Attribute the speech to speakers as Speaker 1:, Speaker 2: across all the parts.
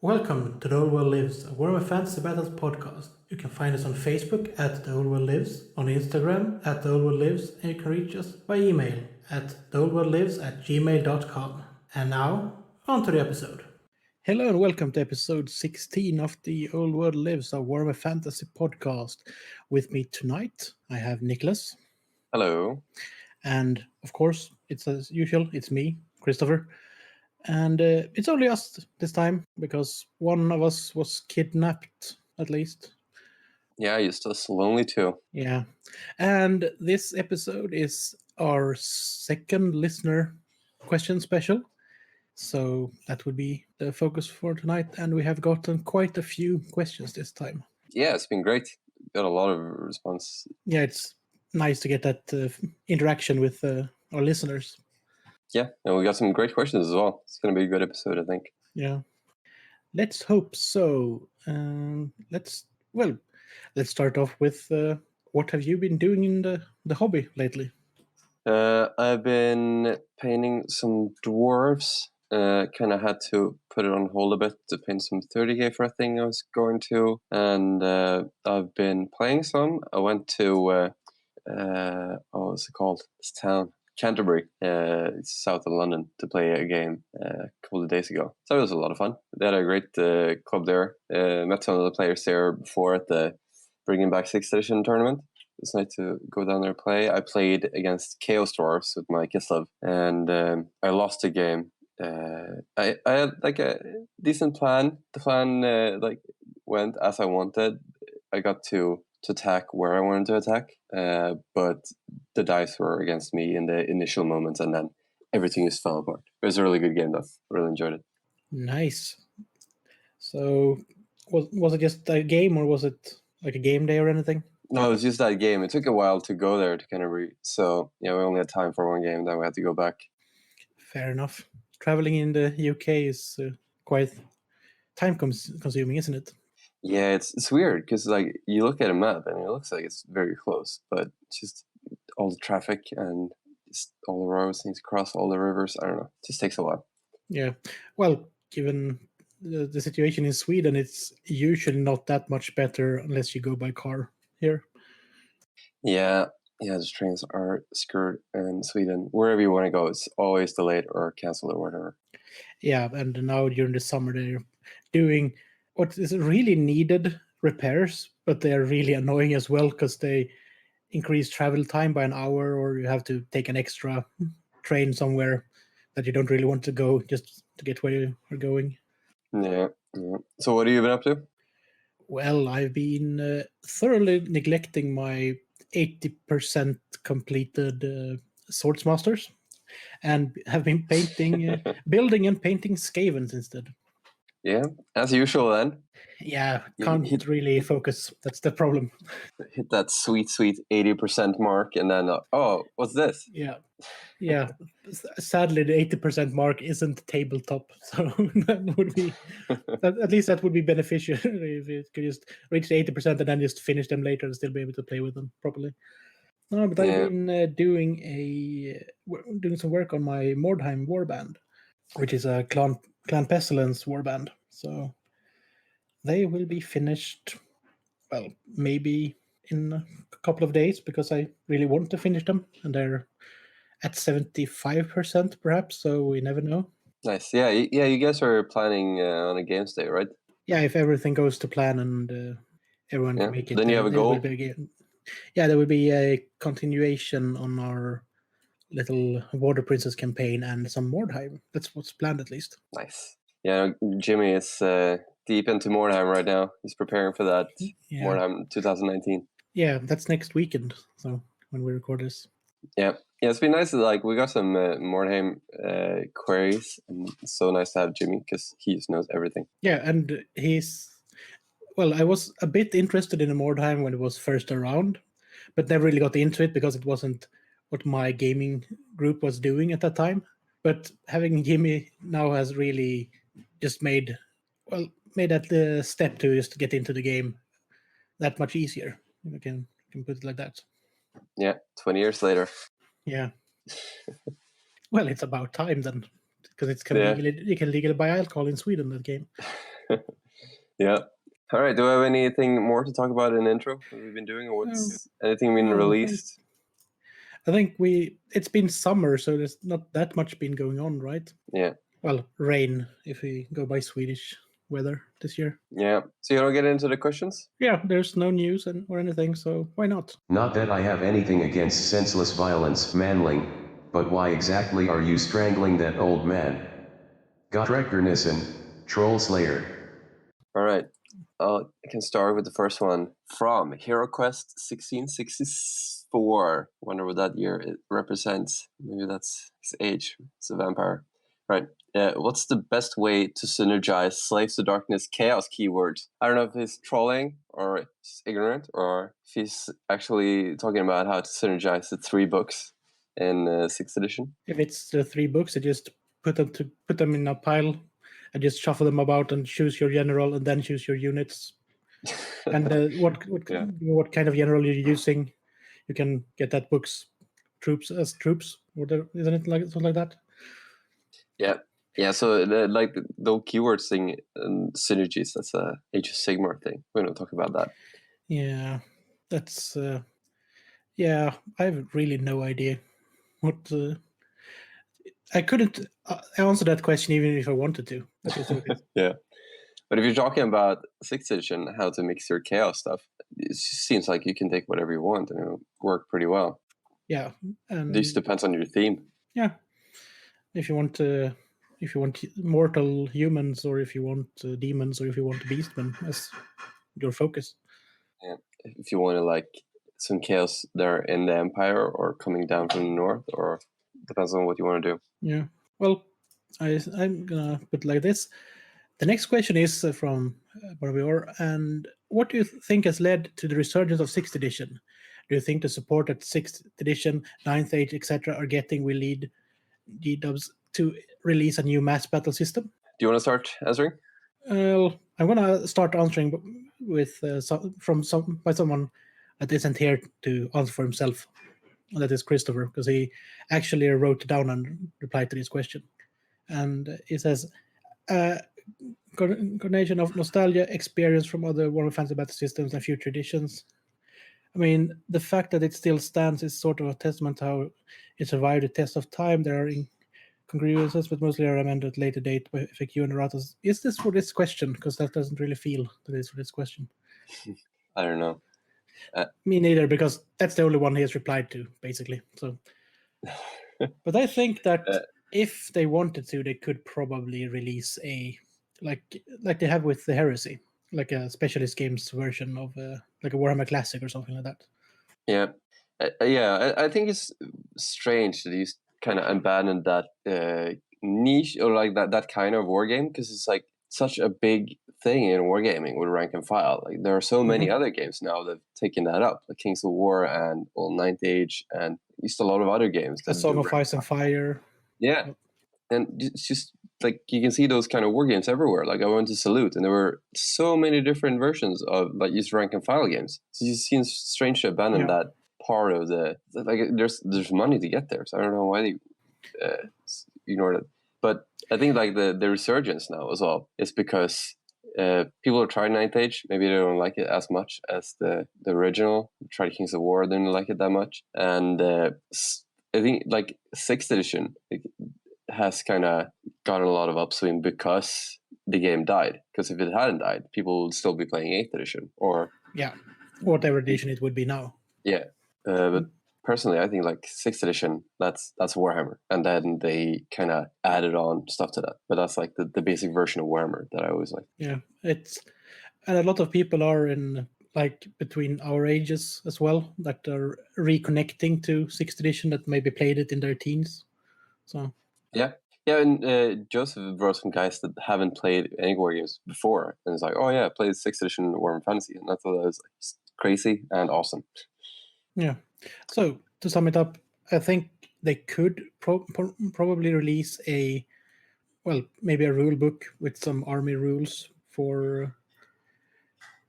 Speaker 1: Welcome to The Old World Lives, a Warhammer Fantasy Battles podcast. You can find us on Facebook at The Old World Lives, on Instagram at The Old World Lives, and you can reach us by email at theoldworldlives@gmail.com. And now, on to the episode. Hello and welcome to episode 16 of The Old World Lives, a Warhammer Fantasy podcast. With me tonight, I have Niklas.
Speaker 2: Hello.
Speaker 1: And, of course, it's as usual, it's me, Christopher. And it's only us this time, because one of us was kidnapped, at least.
Speaker 2: Yeah, Eustace, lonely too.
Speaker 1: Yeah. And this episode is our second listener question special. So that would be the focus for tonight. And we have gotten quite a few questions this time.
Speaker 2: Yeah, it's been great. Got a lot of response.
Speaker 1: Yeah, it's nice to get that interaction with our listeners.
Speaker 2: Yeah, and we got some great questions as well. It's going to be a good episode, I think.
Speaker 1: Yeah. Let's hope so. Let's start off with what have you been doing in the hobby lately?
Speaker 2: I've been painting some dwarves. Kind of had to put it on hold a bit to paint some 30k for a thing I was going to. And I've been playing some. I went to, what's it called? This town. Canterbury, it's south of London, to play a game a couple of days ago. So it was a lot of fun. They had a great club there. Met some of the players there before at the Bringing Back 6th edition tournament. It's nice to go down there and play. I played against Chaos Dwarves with my Kislev, and I lost a game. I had like a decent plan. The plan went as I wanted. I got to attack where I wanted to attack, but the dice were against me in the initial moments, and then everything just fell apart. It was a really good game, though. Really enjoyed it.
Speaker 1: Nice. So, was it just a game, or was it like a game day or anything?
Speaker 2: No, it was just that game. It took a while to go there to Canterbury, so yeah, we only had time for one game. Then we had to go back.
Speaker 1: Fair enough. Traveling in the UK is quite time consuming, isn't it?
Speaker 2: Yeah, it's weird because like you look at a map and it looks like it's very close, but just all the traffic and just all the roads need to cross all the rivers. I don't know. It just takes a while.
Speaker 1: Yeah. Well, given the situation in Sweden, it's usually not that much better unless you go by car here.
Speaker 2: Yeah, the trains are screwed in Sweden. Wherever you want to go, it's always delayed or canceled or whatever.
Speaker 1: Yeah, and now during the summer they're doing what is really needed repairs, but they're really annoying as well because they increase travel time by an hour, or you have to take an extra train somewhere that you don't really want to go just to get where you're going.
Speaker 2: Yeah. So what have you been up to?
Speaker 1: Well, I've been thoroughly neglecting my 80% completed Swords Masters, and have been painting, building and painting Skavens instead.
Speaker 2: Yeah, as usual then.
Speaker 1: Yeah, can't really focus. That's the problem.
Speaker 2: Hit that sweet 80% mark, and then what's this?
Speaker 1: Yeah. Sadly, the 80% mark isn't tabletop, so that would be at least that would be beneficial if you could just reach the 80% and then just finish them later and still be able to play with them properly. No, but I've been doing some work on my Mordheim warband, which is a Clan Pestilence warband. So they will be finished, well, maybe in a couple of days, because I really want to finish them, and they're at 75% perhaps, so we never know.
Speaker 2: Nice. Yeah, you guys are planning on a games day, right?
Speaker 1: Yeah, if everything goes to plan and everyone can make it.
Speaker 2: Then you have a goal?
Speaker 1: There will be a continuation on our little Water Princess campaign and some Mordheim. That's what's planned, at least.
Speaker 2: Nice. Yeah, Jimmy is deep into Mordheim right now. He's preparing for that Mordheim 2019.
Speaker 1: Yeah, that's next weekend, so when we record this.
Speaker 2: Yeah, it's been nice. Like we got some Mordheim queries, and it's so nice to have Jimmy because he just knows everything.
Speaker 1: Yeah, and I was a bit interested in Mordheim when it was first around, but never really got into it because it wasn't what my gaming group was doing at that time. But having Jimmy now has really just made that step to just get into the game that much easier. You can put it like that.
Speaker 2: Yeah, 20 years later.
Speaker 1: Yeah. Well, it's about time then, because you can legally buy alcohol in Sweden, that game.
Speaker 2: Yeah. All right. Do we have anything more to talk about in intro? What we've been doing, or what's anything been released?
Speaker 1: I think it's been summer, so there's not that much been going on, right?
Speaker 2: Yeah.
Speaker 1: Well, rain, if we go by Swedish weather this year.
Speaker 2: Yeah. So you want to get into the questions?
Speaker 1: Yeah, there's no news or anything, so why not?
Speaker 3: Not that I have anything against senseless violence, manling, but why exactly are you strangling that old man? Gottrekker Nissen, Troll Slayer.
Speaker 2: All right. I can start with the first one from HeroQuest 1664. Wonder what that year it represents. Maybe that's his age. It's a vampire. Right. What's the best way to synergize Slaves to Darkness chaos keywords? I don't know if he's trolling or he's ignorant or if he's actually talking about how to synergize the 3 books in 6th edition.
Speaker 1: If it's the 3 books, I just put them in a pile. I just shuffle them about and choose your general and then choose your units. And what kind of general you're using, you can get that book's troops as troops. Isn't it like something like that?
Speaker 2: Yeah. So the keywords thing and synergies, that's a Age of Sigmar thing. We don't talk about that.
Speaker 1: Yeah, that's I have really no idea what. I couldn't answer that question even if I wanted to.
Speaker 2: Yeah. But if you're talking about 6th edition, how to mix your chaos stuff, it seems like you can take whatever you want and it'll work pretty well.
Speaker 1: Yeah.
Speaker 2: It just depends on your theme.
Speaker 1: Yeah. If you want mortal humans, or if you want demons, or if you want beastmen as your focus.
Speaker 2: Yeah. If you want to like some chaos there in the Empire or coming down from the north, or depends on what you want to do.
Speaker 1: Yeah. Well, I'm gonna put it like this. The next question is from Barbior, and what do you think has led to the resurgence of 6th edition? Do you think the support that 6th edition, 9th Age, etc. are getting will lead G-dubs to release a new mass battle system?
Speaker 2: Do you want to start answering?
Speaker 1: Well, I'm gonna start answering with by someone that isn't here to answer for himself. That is Christopher, because he actually wrote down and replied to this question. And he says, coordination of nostalgia, experience from other Warhammer Fantasy battle systems and future editions. I mean, the fact that it still stands is sort of a testament to how it survived the test of time. There are incongruences, but mostly are amended at a later date by FAQ and erratas. Is this for this question? Because that doesn't really feel that it's for this question.
Speaker 2: I don't know.
Speaker 1: Me neither, because that's the only one he has replied to, basically. So, but I think that if they wanted to, they could probably release a like they have with the Heresy, like a specialist games version of like a Warhammer Classic or something like that.
Speaker 2: Yeah, I think it's strange that he's kind of abandoned that niche or like that kind of war game, because it's like such a big thing in wargaming with rank and file. Like there are so many other games now that have taken that up, like Kings of War and 9th Age, and just a lot of other games.
Speaker 1: The Song of Ice and Fire.
Speaker 2: Yeah, and it's just like you can see those kind of war games everywhere. Like I went to Salute, and there were so many different versions of like just rank and file games. So it seems strange to abandon that part of the like. There's money to get there, so I don't know why they ignored it. But I think like the resurgence now as well is because people have tried 9th Age. Maybe they don't like it as much as the original. Tried Kings of War, didn't like it that much. And I think like 6th edition has kind of gotten a lot of upswing because the game died. Because if it hadn't died, people would still be playing 8th edition or
Speaker 1: whatever edition it would be now.
Speaker 2: Yeah, but personally, I think like 6th edition, that's Warhammer, and then they kind of added on stuff to that. But that's like the basic version of Warhammer that I always like.
Speaker 1: Yeah, and a lot of people are in like between our ages as well that are reconnecting to 6th edition that maybe played it in their teens. So
Speaker 2: yeah, and Joseph brought some guys that haven't played any war games before, and it's like, oh yeah, I played 6th edition Warhammer Fantasy, and I thought that was like crazy and awesome.
Speaker 1: Yeah. So to sum it up, I think they could probably release maybe a rule book with some army rules for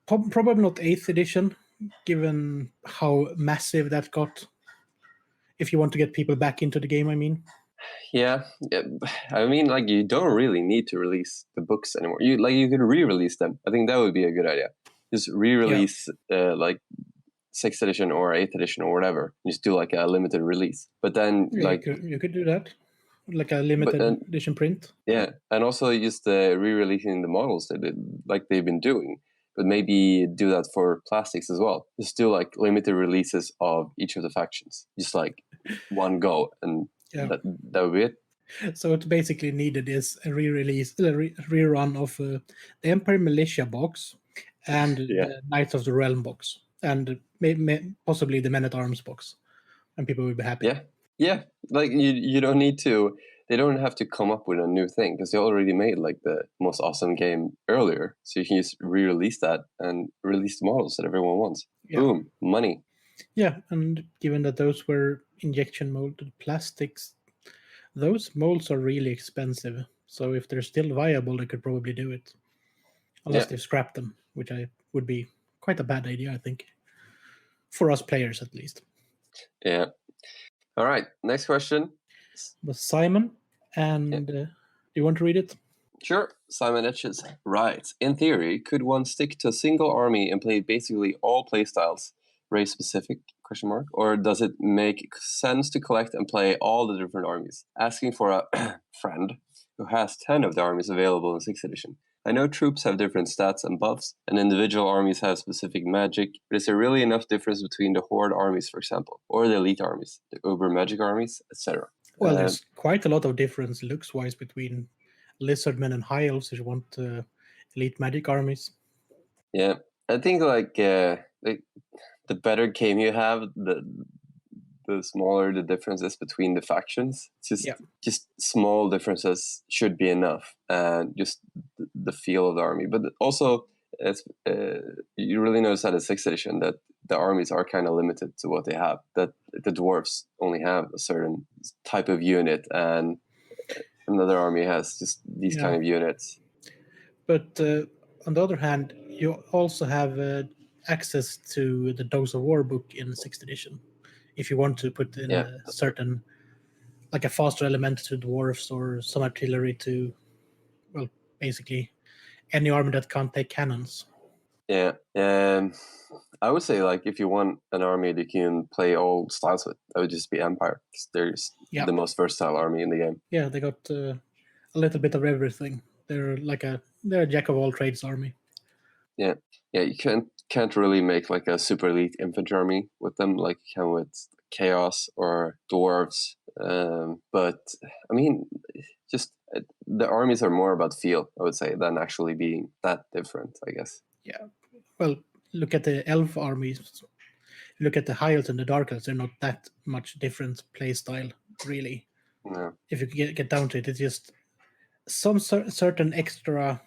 Speaker 1: probably not 8th edition, given how massive that got. If you want to get people back into the game, I mean.
Speaker 2: Yeah. I mean, like, you don't really need to release the books anymore. You could re-release them. I think that would be a good idea. Just re-release like 6th edition or 8th edition or whatever. Just do like a limited release. But then like
Speaker 1: you could do that, like a limited edition print.
Speaker 2: Yeah, and also just re-releasing the models like they've been doing, but maybe do that for plastics as well. Just do like limited releases of each of the factions, just like one go, and that would be it.
Speaker 1: So what basically needed is a re-release, a rerun of the Empire Militia box and the Knights of the Realm box, and possibly the Men at Arms box, and people will be happy.
Speaker 2: Yeah. Like you don't need to. They don't have to come up with a new thing because they already made like the most awesome game earlier. So you can just re-release that and release the models that everyone wants. Boom, money.
Speaker 1: Yeah, and given that those were injection molded plastics, those molds are really expensive. So if they're still viable, they could probably do it. Unless they've scrapped them, which would be quite a bad idea, I think. For us players, at least.
Speaker 2: Yeah. All right, next question.
Speaker 1: But Simon, and do you want to read it?
Speaker 2: Sure. Simon Etches writes, in theory, could one stick to a single army and play basically all playstyles, race-specific, ? Or does it make sense to collect and play all the different armies? Asking for a friend who has 10 of the armies available in 6th edition. I know troops have different stats and buffs, and individual armies have specific magic, but is there really enough difference between the Horde armies, for example, or the Elite armies, the Uber Magic armies, etc.?
Speaker 1: Well, there's quite a lot of difference looks-wise between Lizardmen and High Elves if you want Elite Magic armies.
Speaker 2: Yeah, I think like the better game you have, the smaller the differences between the factions. Just small differences should be enough, and just the feel of the army. But also, you really notice that in 6th edition that the armies are kind of limited to what they have. That the dwarves only have a certain type of unit, and another army has just these kind of units.
Speaker 1: But on the other hand, you also have access to the Dogs of War book in 6th edition. If you want to put in a certain, like a faster element to dwarves or some artillery to, well, basically any army that can't take cannons.
Speaker 2: Yeah, I would say like if you want an army that you can play all styles with, that would just be Empire. They're the most versatile army in the game.
Speaker 1: Yeah, they got a little bit of everything. They're a jack of all trades army.
Speaker 2: Yeah, you can't really make like a super elite infantry army with them like you can with Chaos or Dwarves. But I mean, just the armies are more about feel, I would say, than actually being that different, I guess.
Speaker 1: Yeah, well, look at the Elf armies. Look at the High Elves and the Dark Elves. They're not that much different play style, really.
Speaker 2: No.
Speaker 1: If you get down to it, it's just some certain extra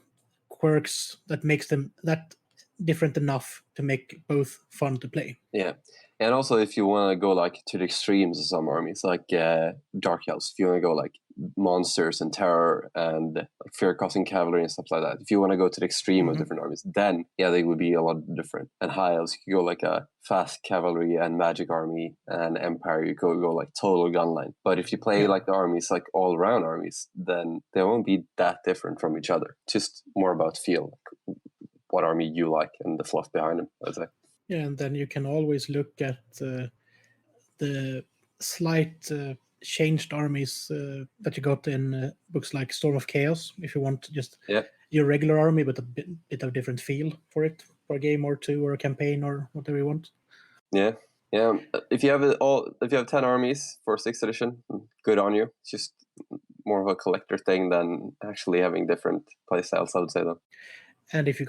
Speaker 1: quirks that makes them that different enough to make both fun to play.
Speaker 2: Yeah, and also if you want to go like to the extremes of some armies, like Dark Elves, if you want to go like monsters and terror and like fear-causing cavalry and stuff like that, if you want to go to the extreme of different armies, then they would be a lot different. And High Elves, you could go like a fast cavalry and magic army, and Empire, you could go like total gunline. But if you play like the armies, like all-around armies, then they won't be that different from each other. Just more about feel, like what army you like and the fluff behind them, I'd say.
Speaker 1: Yeah, and then you can always look at the slight changed armies that you got in books like Storm of Chaos, if you want just your regular army, but a bit of different feel for it, for a game or two, or a campaign, or whatever you want.
Speaker 2: Yeah. If you have 10 armies for 6th edition, good on you. It's just more of a collector thing than actually having different playstyles, I would say, though.
Speaker 1: And if you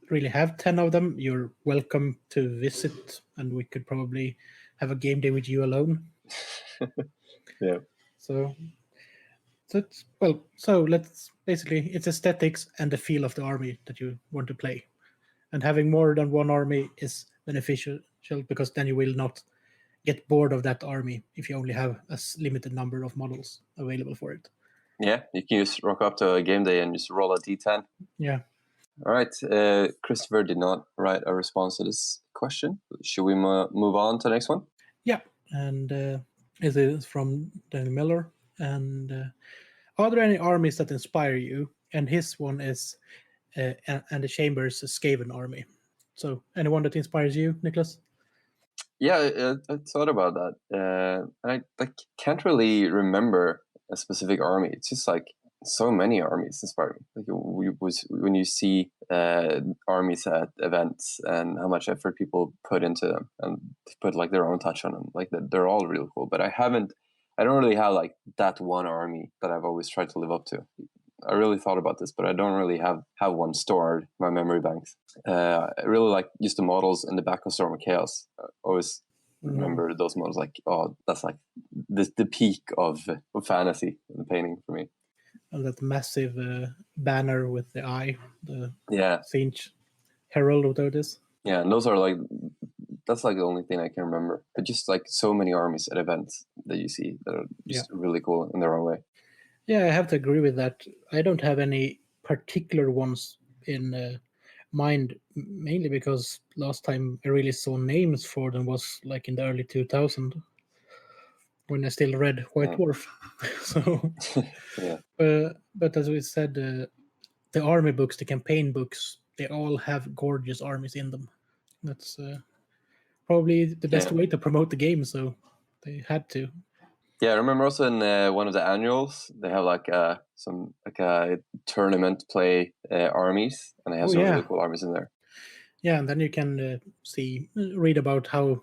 Speaker 1: really have 10 of them, you're welcome to visit, and we could probably have a game day with you alone.
Speaker 2: Yeah.
Speaker 1: So let's basically, it's aesthetics and the feel of the army that you want to play. And having more than one army is beneficial because then you will not get bored of that army if you only have a limited number of models available for it.
Speaker 2: Yeah, you can just rock up to a game day and just roll a d10.
Speaker 1: Yeah.
Speaker 2: All right. Christopher did not write a response to this question. Should we move on to the next one?
Speaker 1: Yeah, and it is from Daniel Miller. And are there any armies that inspire you? And his one is and the Chambers Skaven army. So anyone that inspires you, Niklas?
Speaker 2: Yeah, I thought about that. I can't really remember a specific army. It's just like so many armies inspire me. Like when you see armies at events and how much effort people put into them and put like their own touch on them, like they're all really cool. But I don't really have like that one army that I've always tried to live up to. I really thought about this, but I don't really have one stored in my memory banks. I really like use the models in the back of Storm of Chaos. I always remember those models like, oh, that's like the peak of fantasy in the painting for me.
Speaker 1: And that massive banner with the eye, the
Speaker 2: Yeah,
Speaker 1: Finch Herald, whatever it is.
Speaker 2: yeah, and those are like, that's like the only thing I can remember. But just like so many armies at events that you see that are just really cool in their own way.
Speaker 1: Yeah, I have to agree with that. I don't have any particular ones in mind, mainly because last time I really saw names for them was like in the early 2000s when I still read White Dwarf. So,
Speaker 2: yeah.
Speaker 1: But as we said, the army books, the campaign books, they all have gorgeous armies in them. That's probably the best way to promote the game, so they had to.
Speaker 2: Yeah, I remember also in one of the annuals they have like some like a tournament play armies, and they have some really cool armies in there.
Speaker 1: Yeah, and then you can read about how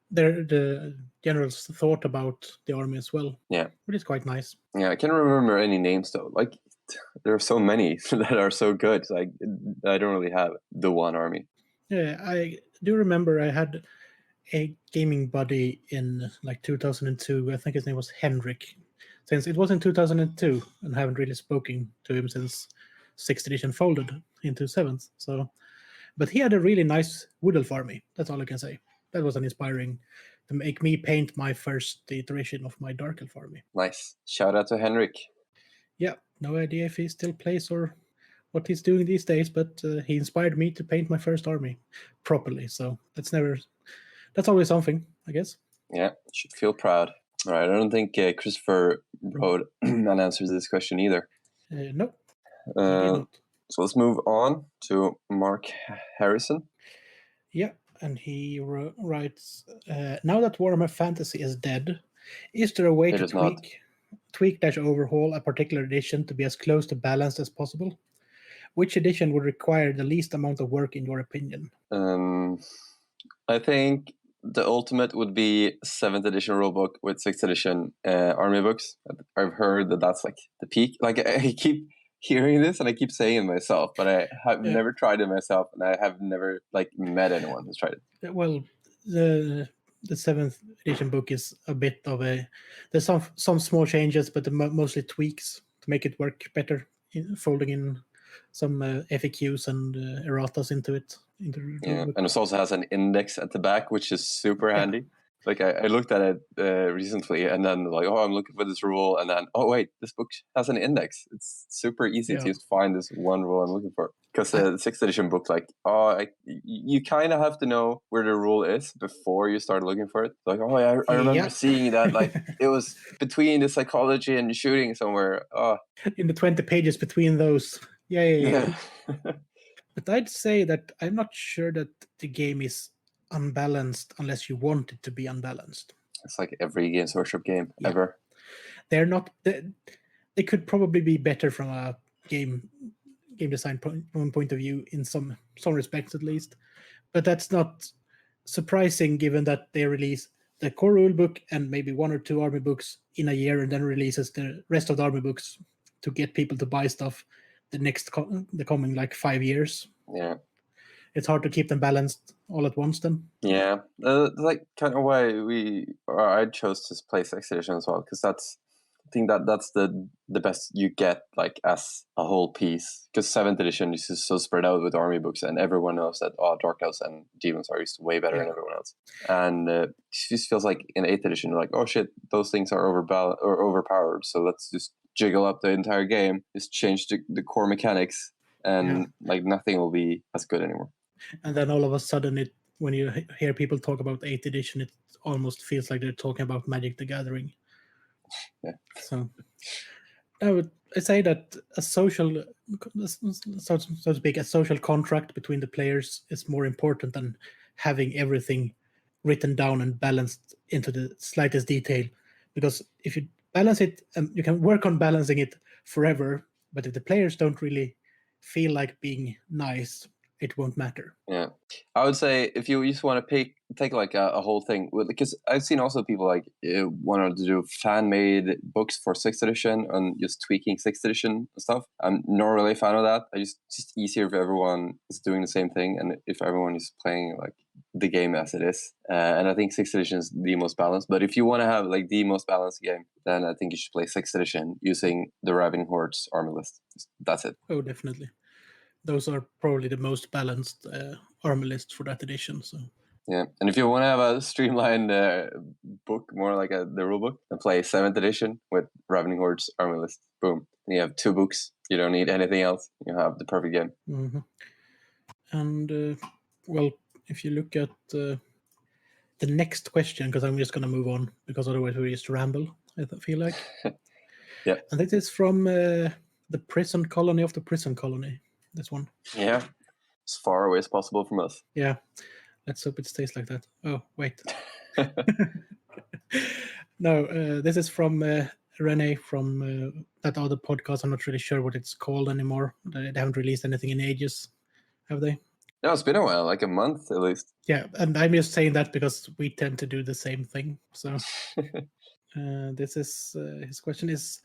Speaker 1: the generals thought about the army as well.
Speaker 2: Yeah,
Speaker 1: which is quite nice.
Speaker 2: Yeah, I can't remember any names though. Like there are so many that are so good. Like I don't really have the one army.
Speaker 1: Yeah, I do remember I had a gaming buddy in like 2002. I think his name was Henrik. Since it was in 2002, and I haven't really spoken to him since 6th edition folded into 7th. So, but he had a really nice Wood Elf army. That's all I can say. That was an inspiring to make me paint my first iteration of my Dark Elf army.
Speaker 2: Nice. Shout out to Henrik.
Speaker 1: Yeah, no idea if he still plays or what he's doing these days, but he inspired me to paint my first army properly. So that's always something, I guess.
Speaker 2: Yeah, you should feel proud. All right, I don't think Christopher wrote an answer to this question either.
Speaker 1: Nope.
Speaker 2: So let's move on to Mark Harrison.
Speaker 1: Yeah, and he writes, now that Warhammer Fantasy is dead, is there a way to tweak/overhaul a particular edition to be as close to balanced as possible? Which edition would require the least amount of work in your opinion?
Speaker 2: I think the ultimate would be 7th edition rulebook with 6th edition army books. I've heard that that's like the peak. Like I keep hearing this and I keep saying it myself, but I have never tried it myself, and I have never like met anyone who's tried it.
Speaker 1: Well, the 7th edition book is a bit of there's some small changes, but mostly tweaks to make it work better, folding in some FAQs and erratas into it.
Speaker 2: Yeah, and it also has an index at the back, which is super handy. Like I looked at it recently, and then like, oh, I'm looking for this rule, and then oh wait, this book has an index. It's super easy to just find this one rule I'm looking for. Because the 6th edition book, like, you kind of have to know where the rule is before you start looking for it. Like, oh, I remember seeing that, like, it was between the psychology and shooting somewhere. Oh,
Speaker 1: in the 20 pages between those. Yeah. But I'd say that I'm not sure that the game is unbalanced unless you want it to be unbalanced.
Speaker 2: It's like every Games Workshop game ever.
Speaker 1: They're not. They could probably be better from a game design point of view in some respects at least. But that's not surprising given that they release the core rule book and maybe 1 or 2 army books in a year, and then releases the rest of the army books to get people to buy stuff the coming like 5 years.
Speaker 2: Yeah,
Speaker 1: it's hard to keep them balanced all at once then.
Speaker 2: Yeah, like kind of why I chose to play 6th edition as well, because I think that's the best you get like as a whole piece. Because 7th edition is just so spread out with army books, and everyone knows that Dark Elves and Demons are just way better than everyone else. And it just feels like in 8th edition, you're like, oh shit, those things are overpowered. So let's just jiggle up the entire game, just change the core mechanics, and like nothing will be as good anymore.
Speaker 1: And then all of a sudden, when you hear people talk about 8th edition, it almost feels like they're talking about Magic the Gathering.
Speaker 2: Yeah.
Speaker 1: So I would say that a social, so to speak, a social contract between the players is more important than having everything written down and balanced into the slightest detail. Because if you balance it, you can work on balancing it forever. But if the players don't really feel like being nice, it won't matter.
Speaker 2: Yeah, I would say if you just want to take like a whole thing, because I've seen also people like wanted to do fan-made books for 6th edition and just tweaking 6th edition and stuff. I'm not really a fan of that. It's just easier if everyone is doing the same thing and if everyone is playing like the game as it is. And I think 6th edition is the most balanced. But if you want to have like the most balanced game, then I think you should play 6th edition using the Ravening Horde's army list. That's it.
Speaker 1: Oh, definitely. Those are probably the most balanced army lists for that edition. So
Speaker 2: yeah, and if you want to have a streamlined book, more like the rule book, then play 7th edition with Ravening Horde's army list. Boom, and you have 2 books. You don't need anything else. You have the perfect game.
Speaker 1: Mm-hmm. And well, if you look at the next question, because I'm just going to move on, because otherwise we just ramble. I feel like.
Speaker 2: Yeah,
Speaker 1: and this is from the prison colony of the prison colony. This one.
Speaker 2: Yeah, as far away as possible from us.
Speaker 1: Yeah, let's hope it stays like that. Oh, wait. No, this is from Rene from that other podcast. I'm not really sure what it's called anymore. They haven't released anything in ages, have they?
Speaker 2: No, it's been a while, like a month at least.
Speaker 1: Yeah, and I'm just saying that because we tend to do the same thing. So this is his question is,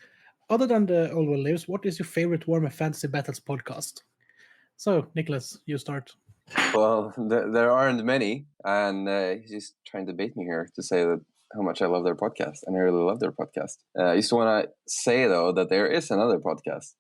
Speaker 1: other than the Old World Lives, what is your favorite Warhammer Fantasy Battles podcast? So, Niklas, you start.
Speaker 2: Well, there aren't many, and he's just trying to bait me here to say that how much I love their podcast, and I really love their podcast. I just want to say though that there is another podcast,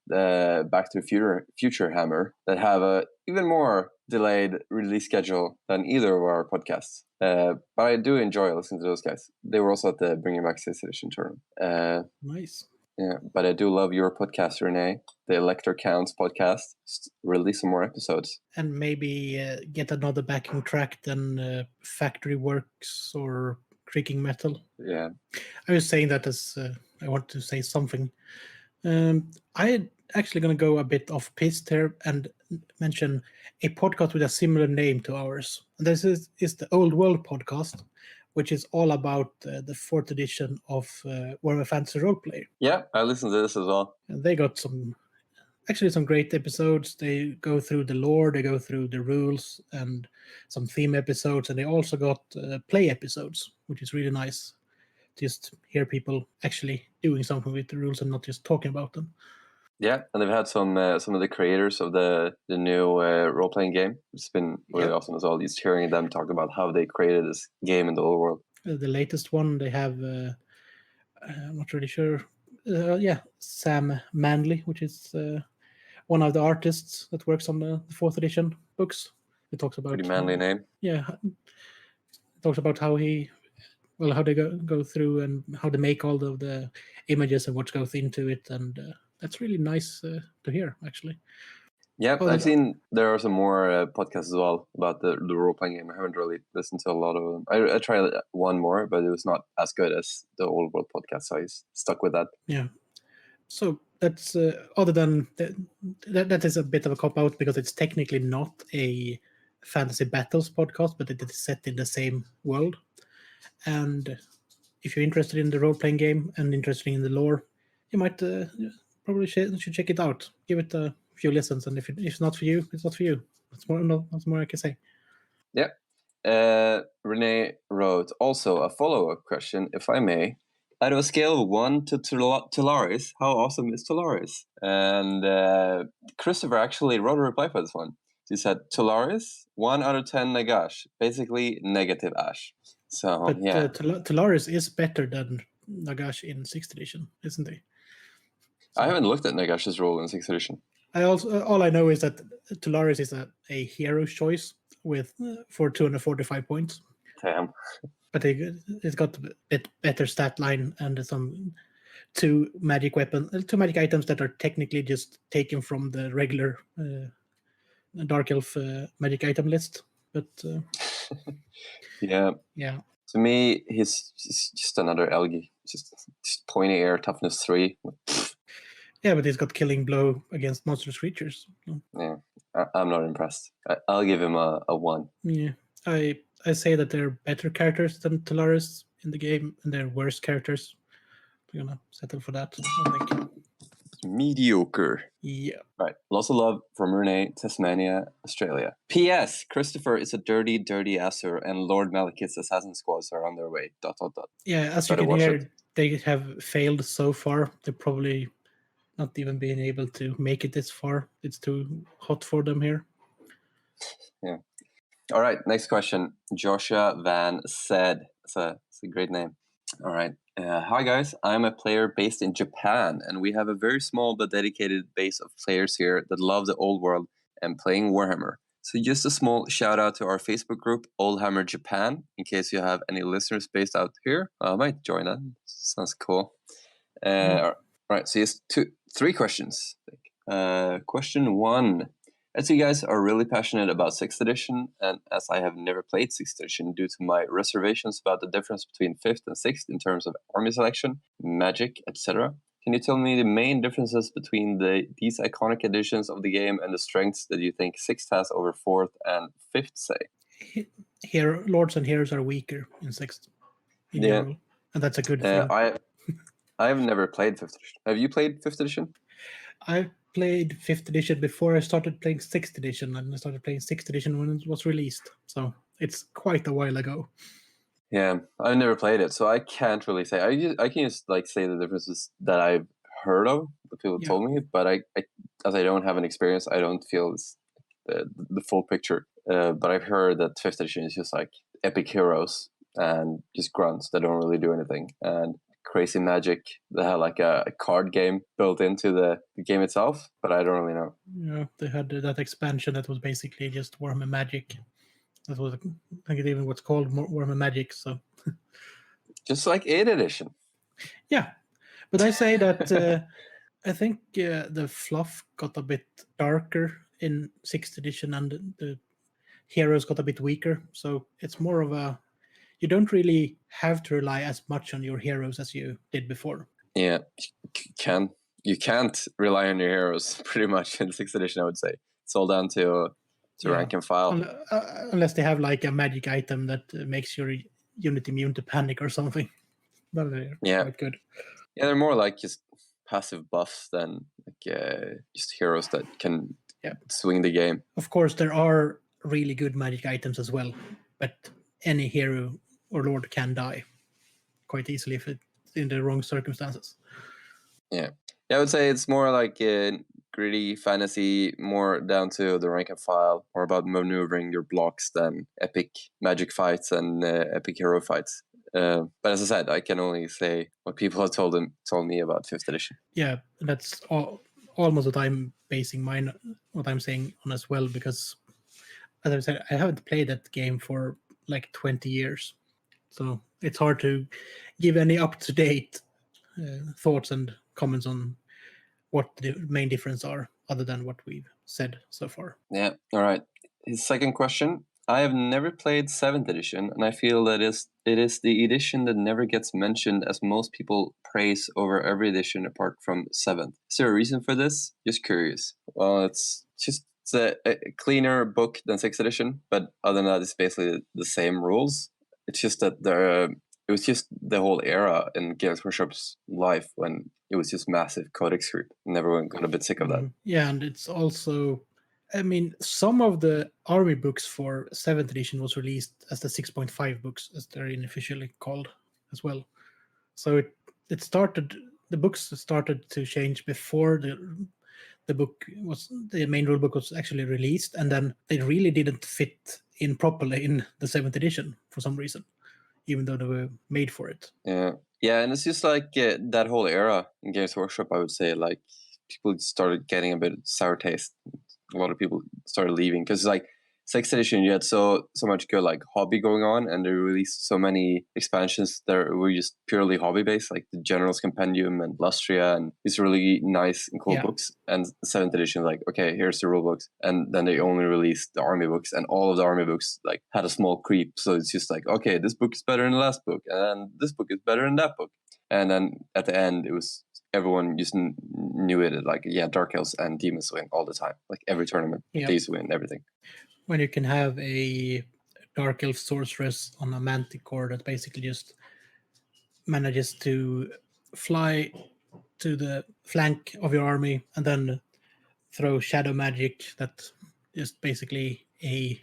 Speaker 2: Back to the Future Hammer, that have a even more delayed release schedule than either of our podcasts. But I do enjoy listening to those guys. They were also at the Bringing Back 6th Edition tournament.
Speaker 1: Nice.
Speaker 2: Yeah, but I do love your podcast, Renee, the Elector Counts podcast. Just release some more episodes.
Speaker 1: And maybe get another backing track than Factory Works or Creaking Metal.
Speaker 2: Yeah.
Speaker 1: I was saying that as I want to say something. I'm actually going to go a bit off piste here and mention a podcast with a similar name to ours. And this is the Old World podcast, which is all about the 4th edition of Warhammer Fantasy Roleplay.
Speaker 2: Yeah, I listened to this as well.
Speaker 1: And they got some great episodes. They go through the lore, they go through the rules, and some theme episodes. And they also got play episodes, which is really nice. Just hear people actually doing something with the rules and not just talking about them.
Speaker 2: Yeah, and they've had some of the creators of the new role-playing game. It's been really awesome as well, just hearing them talk about how they created this game in the old world.
Speaker 1: The latest one, they have, I'm not really sure, Sam Manley, which is one of the artists that works on the 4th edition books. It talks about...
Speaker 2: Pretty manly name.
Speaker 1: Yeah, it talks about how how they go through and how they make all of the images and what goes into it, and that's really nice to hear, actually.
Speaker 2: Yeah, I've seen there are some more podcasts as well about the role-playing game. I haven't really listened to a lot of them. I tried one more, but it was not as good as the Old World podcast, so I stuck with that.
Speaker 1: Yeah. So that's, other than that is a bit of a cop-out because it's technically not a Fantasy Battles podcast, but it is set in the same world. And if you're interested in the role-playing game and interested in the lore, you might probably should check it out. Give it a few listens, and if it's not for you, it's not for you. That's more I can say.
Speaker 2: Yeah. Renee wrote also a follow-up question, if I may. Out of a scale of 1 to Tolaris, how awesome is Tolaris? And Christopher actually wrote a reply for this one. He said, Tolaris, 1 out of 10 Nagash, basically negative Ash. So,
Speaker 1: but,
Speaker 2: yeah.
Speaker 1: Tolaris is better than Nagash in 6th edition, isn't he?
Speaker 2: So, I haven't looked at Nagash's role in 6th edition.
Speaker 1: All I know is that Tolaris is a hero's choice for 245 points.
Speaker 2: Damn.
Speaker 1: But it's got a bit better stat line and some two magic items that are technically just taken from the regular Dark Elf magic item list. But
Speaker 2: yeah. To me, he's just another Elgi. Just pointy air, toughness 3.
Speaker 1: Yeah, but he's got killing blow against monstrous creatures. So,
Speaker 2: Yeah, I'm not impressed. I'll give him a 1.
Speaker 1: yeah, I say that they're better characters than Talaris in the game, and they're worse characters. We're gonna settle for that, I think.
Speaker 2: Mediocre.
Speaker 1: Yeah.
Speaker 2: Right. Lots of love from Renee, Tasmania, Australia. P.S. Christopher is a dirty, dirty asser, and Lord Malekith's assassin squads are on their way. ...
Speaker 1: Yeah, as you
Speaker 2: Better
Speaker 1: can
Speaker 2: watch
Speaker 1: hear,
Speaker 2: it.
Speaker 1: they have failed so far. They're probably not even being able to make it this far. It's too hot for them here.
Speaker 2: Yeah. All right. Next question. Joshua Van said. It's a great name. All right. Hi, guys. I'm a player based in Japan, and we have a very small but dedicated base of players here that love the old world and playing Warhammer. So just a small shout out to our Facebook group, Oldhammer Japan, in case you have any listeners based out here. I might join that. Sounds cool. All right. So just 3 questions. Question 1. As you guys are really passionate about 6th edition, and as I have never played 6th edition due to my reservations about the difference between 5th and 6th in terms of army selection, magic, etc., can you tell me the main differences between these iconic editions of the game and the strengths that you think 6th has over 4th and 5th, say?
Speaker 1: Here, Lords and Heroes are weaker in 6th in
Speaker 2: Yeah.
Speaker 1: general, and that's a good thing.
Speaker 2: I've never played 5th edition. Have you played 5th edition?
Speaker 1: I played 5th edition before I started playing 6th edition, and I started playing 6th edition when it was released. So it's quite a while ago.
Speaker 2: Yeah, I've never played it, so I can't really say. I can just like say the differences that I've heard of, that people told me, but I as I don't have an experience, I don't feel the full picture. But I've heard that 5th edition is just like epic heroes and just grunts that don't really do anything, and crazy magic that had like a card game built into the game itself, but I don't really know.
Speaker 1: Yeah, they had that expansion that was basically just Warhammer Magic. That was, I think, it even what's called Warhammer Magic. So
Speaker 2: just like 8th edition.
Speaker 1: Yeah, but I say that I think the fluff got a bit darker in 6th edition, and the heroes got a bit weaker. So it's more of a, you don't really have to rely as much on your heroes as you did before.
Speaker 2: Yeah, you can't rely on your heroes pretty much in 6th edition, I would say. It's all down to rank and file.
Speaker 1: Unless they have like a magic item that makes your unit immune to panic or something. But they're quite good.
Speaker 2: Yeah, they're more like just passive buffs than like just heroes that can swing the game.
Speaker 1: Of course, there are really good magic items as well, but any hero or lord can die quite easily if it's in the wrong circumstances.
Speaker 2: Yeah, I would say it's more like gritty fantasy, more down to the rank and file, more about maneuvering your blocks than epic magic fights and epic hero fights. But as I said, I can only say what people have told me about 5th edition.
Speaker 1: Yeah, that's almost what I'm basing what I'm saying on as well, because as I said, I haven't played that game for like 20 years. So it's hard to give any up-to-date thoughts and comments on what the main difference are, other than what we've said so far.
Speaker 2: Yeah, all right. His second question. I have never played 7th edition, and I feel that it is the edition that never gets mentioned, as most people praise over every edition apart from 7th. Is there a reason for this? Just curious. Well, it's a cleaner book than 6th edition, but other than that, it's basically the same rules. It's just that it was just the whole era in Games Workshop's life when it was just massive codex creep, and everyone got a bit sick of that.
Speaker 1: Yeah, and it's also, I mean, some of the army books for 7th edition was released as the 6.5 books, as they're unofficially called as well. So the books started to change before the main rule book was actually released, and then they really didn't fit in properly in the 7th edition for some reason, even though they were made for it.
Speaker 2: Yeah, and it's just like that whole era in Games Workshop, I would say, like people started getting a bit sour taste. A lot of people started leaving because like 6th edition, you had so much good like hobby going on, and they released so many expansions that were just purely hobby based, like the General's Compendium and Lustria, and these really nice and cool books. And 7th edition, like, okay, here's the rule books, and then they only released the army books, and all of the army books like had a small creep. So it's just like, okay, this book is better than the last book, and this book is better than that book, and then at the end it was. Everyone just knew it, like, Dark Elves and Demons win all the time. Like, every tournament, these win everything.
Speaker 1: When you can have a Dark Elf sorceress on a Manticore that basically just manages to fly to the flank of your army and then throw shadow magic that is basically a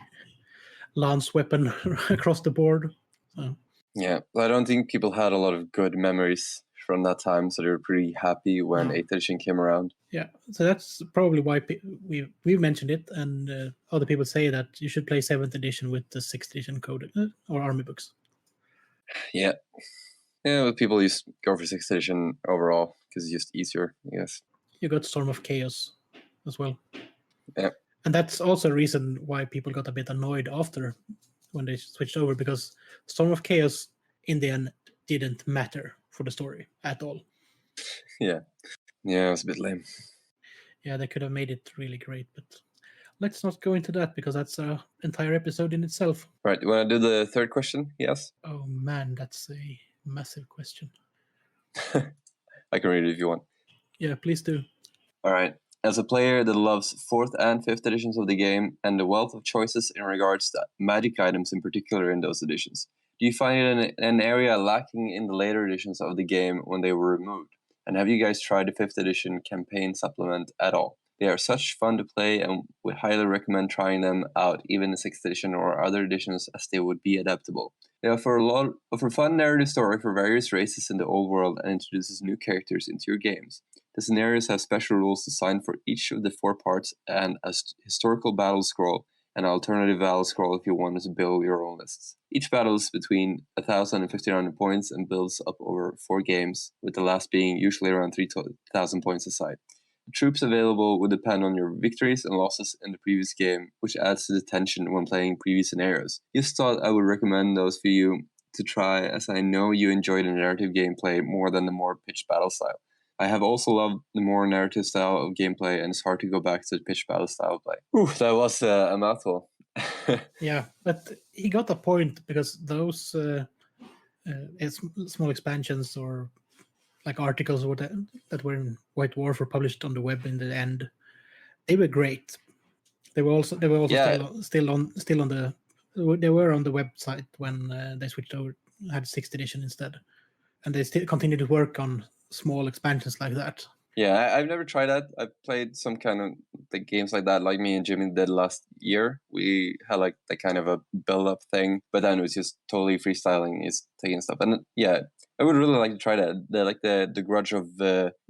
Speaker 1: lance weapon across the board. So.
Speaker 2: Yeah, I don't think people had a lot of good memories from that time, so they were pretty happy when 8th edition came around.
Speaker 1: Yeah, so that's probably why we've mentioned it, and other people say that you should play 7th edition with the 6th edition code or army books.
Speaker 2: Yeah, but people used to go for 6th edition overall because it's just easier, I guess.
Speaker 1: You got Storm of Chaos as well.
Speaker 2: Yeah.
Speaker 1: And that's also a reason why people got a bit annoyed after when they switched over, because Storm of Chaos in the end didn't matter for the story at all.
Speaker 2: Yeah, it was a bit lame.
Speaker 1: Yeah, they could have made it really great, but let's not go into that because that's an entire episode in itself.
Speaker 2: Right, you want to do the third question? Yes?
Speaker 1: Oh man, that's a massive question.
Speaker 2: I can read it if you want.
Speaker 1: Yeah, please do.
Speaker 2: All right. As a player that loves 4th and 5th editions of the game and the wealth of choices in regards to magic items in particular in those editions, do you find it an area lacking in the later editions of the game when they were removed? And have you guys tried the 5th edition campaign supplement at all? They are such fun to play and would highly recommend trying them out even in 6th edition or other editions as they would be adaptable. They offer a fun narrative story for various races in the old world and introduces new characters into your games. The scenarios have special rules designed for each of the 4 parts and a historical battle scroll, an alternative battle scroll if you wanted to build your own lists. Each battle is between 1,000 and 1,500 points and builds up over 4 games, with the last being usually around 3,000 points aside. The troops available would depend on your victories and losses in the previous game, which adds to the tension when playing previous scenarios. Just thought I would recommend those for you to try, as I know you enjoy the narrative gameplay more than the more pitched battle style. I have also loved the more narrative style of gameplay, and it's hard to go back to the pitched battle style of play. Ooh, that was a mouthful.
Speaker 1: Yeah, but he got a point because those small expansions or like articles or that were in White Dwarf were published on the web in the end. They were great. They were also still on the website when they switched over, had 6th edition instead, and they still continue to work on small expansions like that.
Speaker 2: Yeah, I've never tried that. I've played some kind of like games like that, like me and Jimmy did last year. We had like that kind of a build-up thing, but then it was just totally freestyling, is taking stuff. And yeah, I would really like to try that. The Grudge of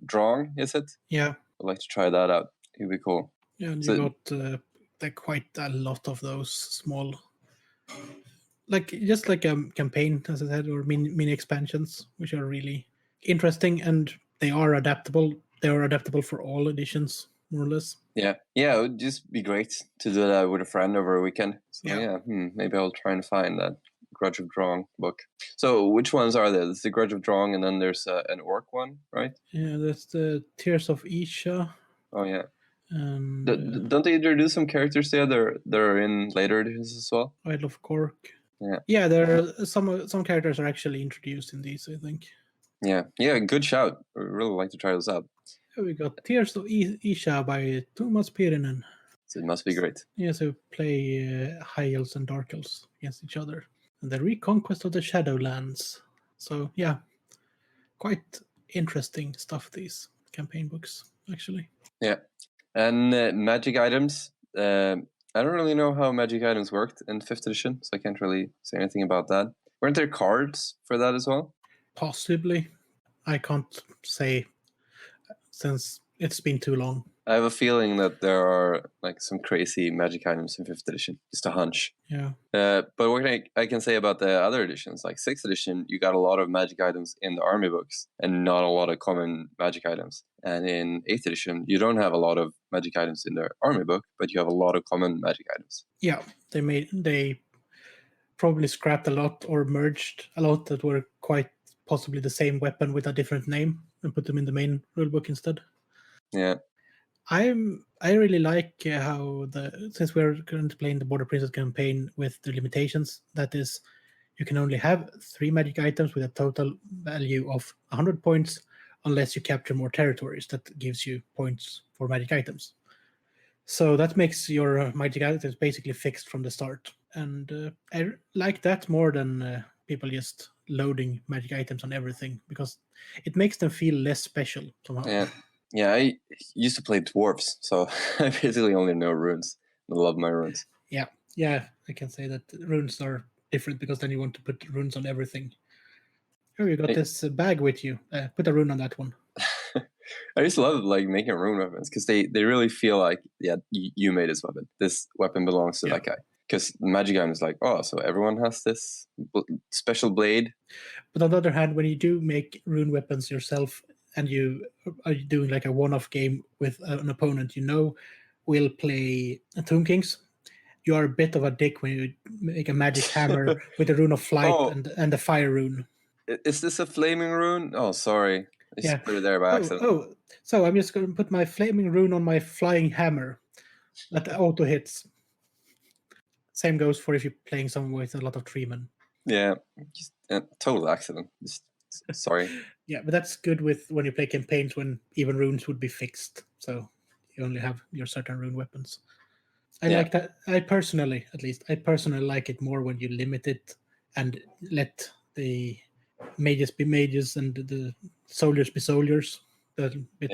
Speaker 2: Drawing, is it?
Speaker 1: Yeah,
Speaker 2: I'd like to try that out. It'd be cool.
Speaker 1: Yeah, and you got quite a lot of those small, like just like a campaign, as I said, or mini expansions, which are really interesting, and they are adaptable. They are adaptable for all editions, more or less.
Speaker 2: Yeah, it would just be great to do that with a friend over a weekend. So maybe I'll try and find that Grudge of Drawing book. So which ones are there? There's the Grudge of Drawing, and then there's an orc one, right?
Speaker 1: Yeah, that's the Tears of Isha.
Speaker 2: Oh yeah.
Speaker 1: And
Speaker 2: don't they introduce some characters there that are in later editions as well?
Speaker 1: Isle of Cork.
Speaker 2: Yeah,
Speaker 1: there are some characters are actually introduced in these, I think.
Speaker 2: Yeah, good shout. I would really like to try this out.
Speaker 1: We got Tears of Isha by Tuomas Pirinen.
Speaker 2: So it must be great.
Speaker 1: Yeah, so play High Elves and Dark Elves against each other. And the Reconquest of the Shadowlands. So yeah, quite interesting stuff, these campaign books, actually.
Speaker 2: Yeah. And magic items. I don't really know how magic items worked in 5th edition, so I can't really say anything about that. Weren't there cards for that as well?
Speaker 1: Possibly. I can't say since it's been too long.
Speaker 2: I have a feeling that there are like some crazy magic items in 5th edition. Just a hunch.
Speaker 1: Yeah.
Speaker 2: But what I can say about the other editions, like 6th edition, you got a lot of magic items in the army books and not a lot of common magic items. And in 8th edition, you don't have a lot of magic items in the army book, but you have a lot of common magic items.
Speaker 1: Yeah, they probably scrapped a lot or merged a lot that were quite possibly the same weapon with a different name and put them in the main rulebook instead.
Speaker 2: Yeah.
Speaker 1: I really like how since we're currently playing the Border Princess campaign with the limitations, that is, you can only have 3 magic items with a total value of 100 points unless you capture more territories. That gives you points for magic items. So that makes your magic items basically fixed from the start. And I like that more than people just loading magic items on everything, because it makes them feel less special somehow.
Speaker 2: Yeah, I used to play dwarves, so I basically only know runes. I love my runes.
Speaker 1: Yeah, I can say that runes are different because then you want to put runes on everything. Oh, you got this bag with you. Put a rune on that one.
Speaker 2: I just love like making rune weapons because they really feel like, yeah, you made this weapon. This weapon belongs to that guy. Because magic item is like, oh, so everyone has this special blade. But
Speaker 1: on the other hand, when you do make rune weapons yourself and you are doing like a one-off game with an opponent will play Tomb Kings, you are a bit of a dick when you make a magic hammer with a rune of flight and a fire rune.
Speaker 2: Is this a flaming rune? Oh, sorry. I just put it there by accident.
Speaker 1: So I'm just going to put my flaming rune on my flying hammer that auto hits. Same goes for if you're playing someone with a lot of treemen.
Speaker 2: Yeah, just total accident. Sorry.
Speaker 1: Yeah, but that's good with when you play campaigns when even runes would be fixed. So you only have your certain rune weapons. I like that. I personally like it more when you limit it and let the mages be mages and the soldiers be soldiers a bit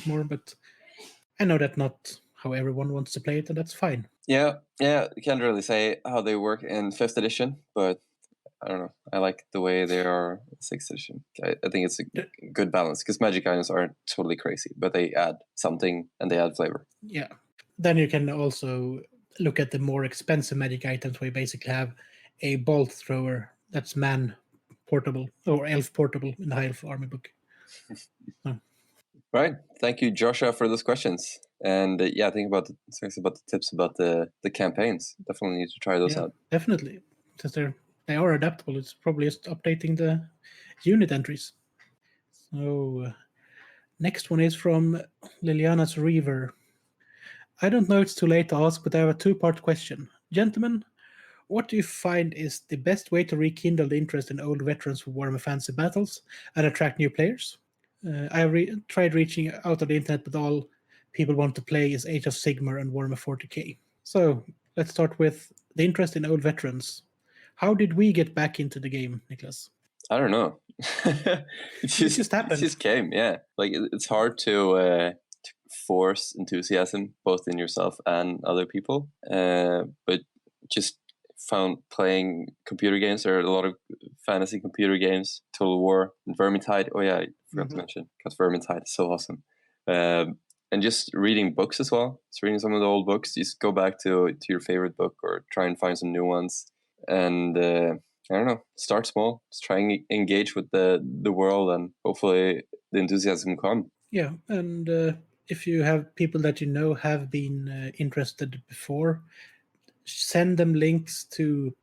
Speaker 1: more. But I know that's not how everyone wants to play it, and that's fine.
Speaker 2: Yeah, I can't really say how they work in 5th edition, but I don't know. I like the way they are in 6th edition. I think it's a good balance because magic items aren't totally crazy, but they add something and they add flavor.
Speaker 1: Yeah. Then you can also look at the more expensive magic items where you basically have a bolt thrower that's man portable or elf portable in the High Elf Army book.
Speaker 2: Right. Thank you, Joshua, for those questions. And think about the tips about the campaigns. Definitely need to try those out.
Speaker 1: Definitely, since they are adaptable. It's probably just updating the unit entries. So next one is from Liliana's Reaver. I don't know if it's too late to ask, but I have a 2-part question. Gentlemen, what do you find is the best way to rekindle the interest in old veterans for Warhammer Fantasy battles and attract new players? I have tried reaching out on the internet, but all people want to play is Age of Sigmar and Warhammer 40k. So let's start with the interest in old veterans. How did we get back into the game, Niklas?
Speaker 2: I don't know. It
Speaker 1: just happened.
Speaker 2: It just came, yeah. Like it's hard to force enthusiasm both in yourself and other people, but just found playing computer games. There are a lot of fantasy computer games, Total War, and Vermintide. Oh yeah, I forgot to mention, because Vermintide is so awesome. And just reading books as well. Just reading some of the old books. Just go back to your favorite book or try and find some new ones. And I don't know, start small. Just try and engage with the world, and hopefully the enthusiasm will come.
Speaker 1: Yeah, and if you have people that you know have been interested before, send them links to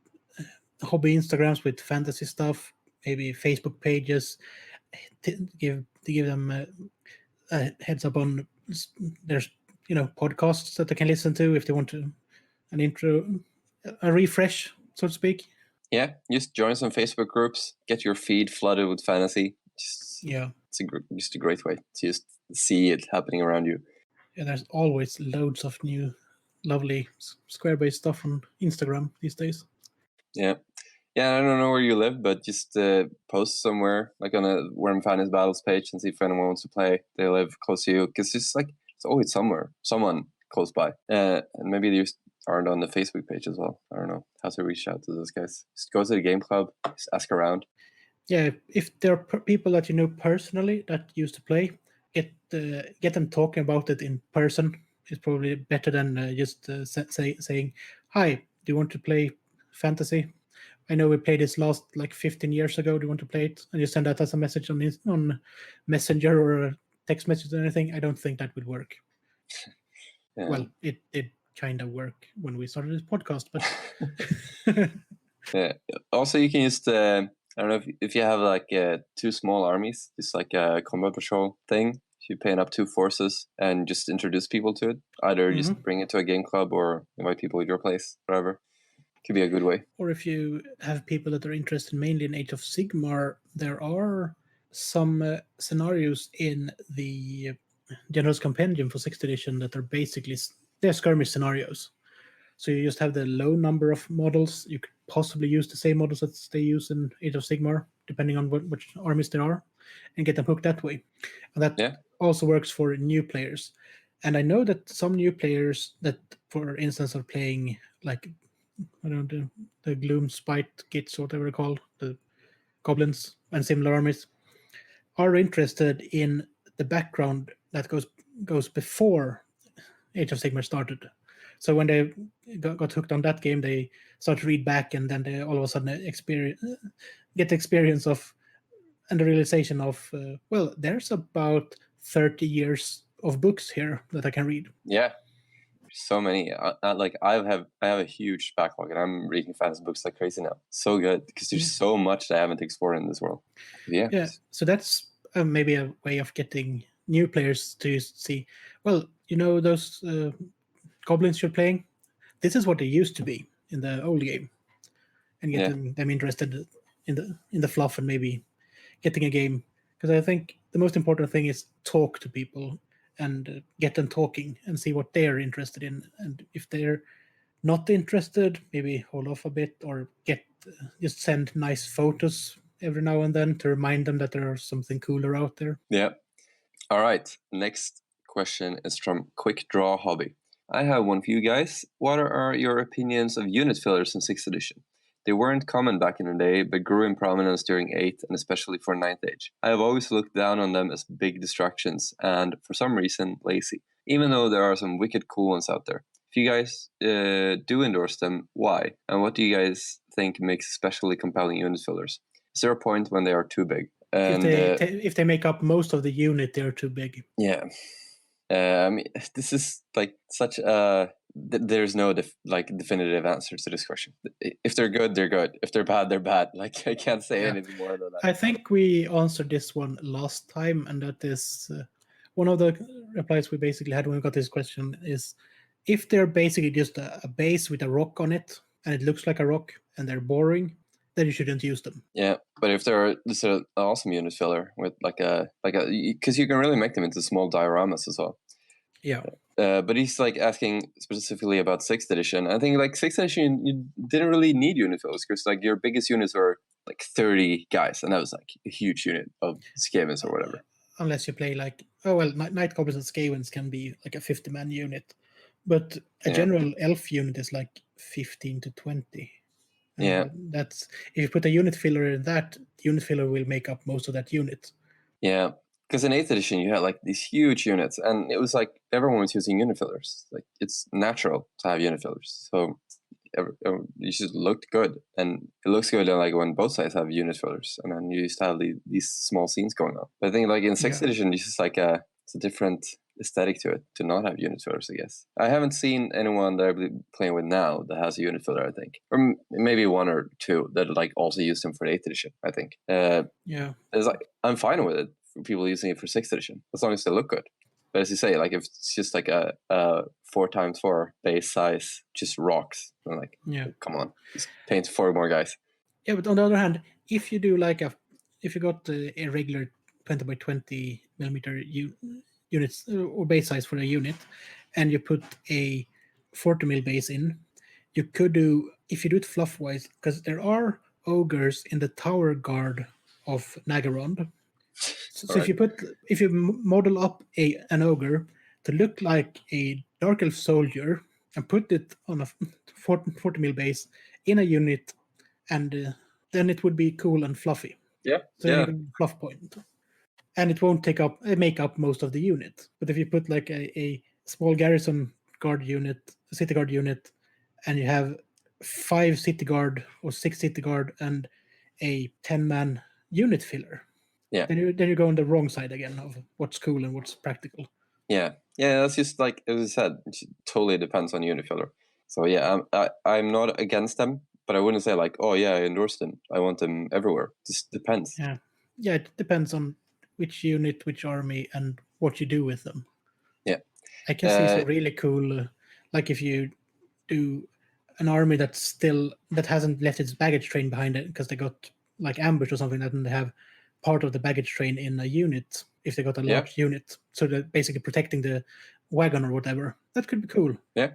Speaker 1: hobby Instagrams with fantasy stuff, maybe Facebook pages. Give them a heads up on there's podcasts that they can listen to if they want to a refresh, so to speak.
Speaker 2: Yeah, just join some Facebook groups, get your feed flooded with fantasy. It's just a great way to just see it happening around you.
Speaker 1: Yeah, there's always loads of new lovely square-based stuff on Instagram these days.
Speaker 2: Yeah, I don't know where you live, but just post somewhere, like on a Warhammer Fantasy Battles page, and see if anyone wants to play. They live close to you, because it's always someone close by. And maybe they aren't on the Facebook page as well. I don't know how to reach out to those guys. Just go to the game club, just ask around.
Speaker 1: Yeah, if there are people that you know personally that used to play, get them talking about it in person is probably better than just saying, "Hi, do you want to play fantasy? I know we played this last like 15 years ago. Do you want to play it?" And you send that as a message on Messenger or a text message or anything. I don't think that would work.
Speaker 2: Yeah.
Speaker 1: Well, it did kind of work when we started this podcast, but
Speaker 2: Yeah. Also, you can just I don't know if you have like 2 small armies, just like a combat patrol thing. You paint up 2 forces and just introduce people to it. Either just bring it to a game club or invite people to your place, whatever. Could be a good way.
Speaker 1: Or if you have people that are interested mainly in Age of Sigmar, there are some scenarios in the General's Compendium for 6th edition that are basically they're skirmish scenarios. So you just have the low number of models. You could possibly use the same models that they use in Age of Sigmar, depending on which armies there are, and get them hooked that way. And that also works for new players. And I know that some new players that, for instance, are playing like, I don't know, the Gloom Spite Kits, or whatever they're called, the Goblins and similar armies, are interested in the background that goes before Age of Sigmar started. So when they got hooked on that game, they start to read back, and then they all of a sudden get the experience of and the realization of, well, there's about 30 years of books here that I can read.
Speaker 2: Yeah, so many. Like I have a huge backlog, and I'm reading fantasy books like crazy now. So good because there's so much that I haven't explored in this world. Yeah.
Speaker 1: So that's maybe a way of getting new players to see. Well, those goblins you're playing. This is what they used to be in the old game, and get them interested in the fluff and maybe getting a game. Because I think the most important thing is talk to people and get them talking and see what they're interested in. And if they're not interested, maybe hold off a bit or just send nice photos every now and then to remind them that there's something cooler out there.
Speaker 2: Yeah. All right. Next question is from Quick Draw Hobby. I have one for you guys. What are your opinions of unit fillers in 6th edition? They weren't common back in the day, but grew in prominence during 8th and especially for 9th Age. I have always looked down on them as big distractions and, for some reason, lazy, even though there are some wicked cool ones out there. If you guys do endorse them, why? And what do you guys think makes especially compelling unit fillers? Is there a point when they are too big? And
Speaker 1: if they make up most of the unit, they're too big.
Speaker 2: Yeah. I mean, this is like such a... There's no definitive answer to this question. If they're good, they're good. If they're bad, they're bad. Like, I can't say anything more than that.
Speaker 1: I think we answered this one last time, and that is one of the replies we basically had when we got this question is, if they're basically just a base with a rock on it, and it looks like a rock, and they're boring, then you shouldn't use them.
Speaker 2: Yeah, but if they're just an awesome unit filler with because you can really make them into small dioramas as well.
Speaker 1: Yeah.
Speaker 2: But he's like asking specifically about 6th edition. I think like 6th edition, you didn't really need unit fillers because like your biggest units were like 30 guys, and that was like a huge unit of Skavens or whatever.
Speaker 1: Unless you play like, Night Goblins and Skavens can be like a 50-man unit, but a general elf unit is like 15 to 20. That's if you put a unit filler in that, the unit filler will make up most of that unit. Yeah.
Speaker 2: Because in 8th edition, you had like these huge units, and it was like everyone was using unit fillers. Like it's natural to have unit fillers, so you just looked good, and it looks good like when both sides have unit fillers, and then you used to have these small scenes going on. But I think like in 6th edition, it's just like it's a different aesthetic to it to not have unit fillers. I guess I haven't seen anyone that I'm playing with now that has a unit filler. I think, or maybe one or two that like also use them for 8th edition. I think. It's like I'm fine with it. People using it for 6th edition as long as they look good. But as you say, like if it's just like a 4x4 base size, just rocks, I'm like, come on, just paint 4 more guys.
Speaker 1: Yeah, but on the other hand, if you do like if you got a regular 20 by 20 millimeter units or base size for a unit, and you put a 40 mil base in, you could do, if you do it fluff wise, because there are ogres in the tower guard of Nagarond. So if you model up an ogre to look like a dark elf soldier and put it on a 40 mil base in a unit, and then it would be cool and fluffy.
Speaker 2: Yeah.
Speaker 1: So you can fluff point. and it won't make up most of the unit. But if you put like a small garrison guard unit, city guard unit, and you have 5 city guard or 6 city guard and a 10-man unit filler, then you go on the wrong side again of what's cool and what's practical.
Speaker 2: Yeah, that's just like as I said, it totally depends on unit filler. So yeah, I'm not against them, but I wouldn't say like, oh yeah, I endorse them. I want them everywhere. Just depends.
Speaker 1: Yeah, it depends on which unit, which army, and what you do with them.
Speaker 2: Yeah,
Speaker 1: I can see some really cool, like if you do an army that hasn't left its baggage train behind it because they got like ambushed or something, and they have part of the baggage train in a unit if they got a large unit, so they're basically protecting the wagon or whatever. That could be cool.
Speaker 2: Yeah.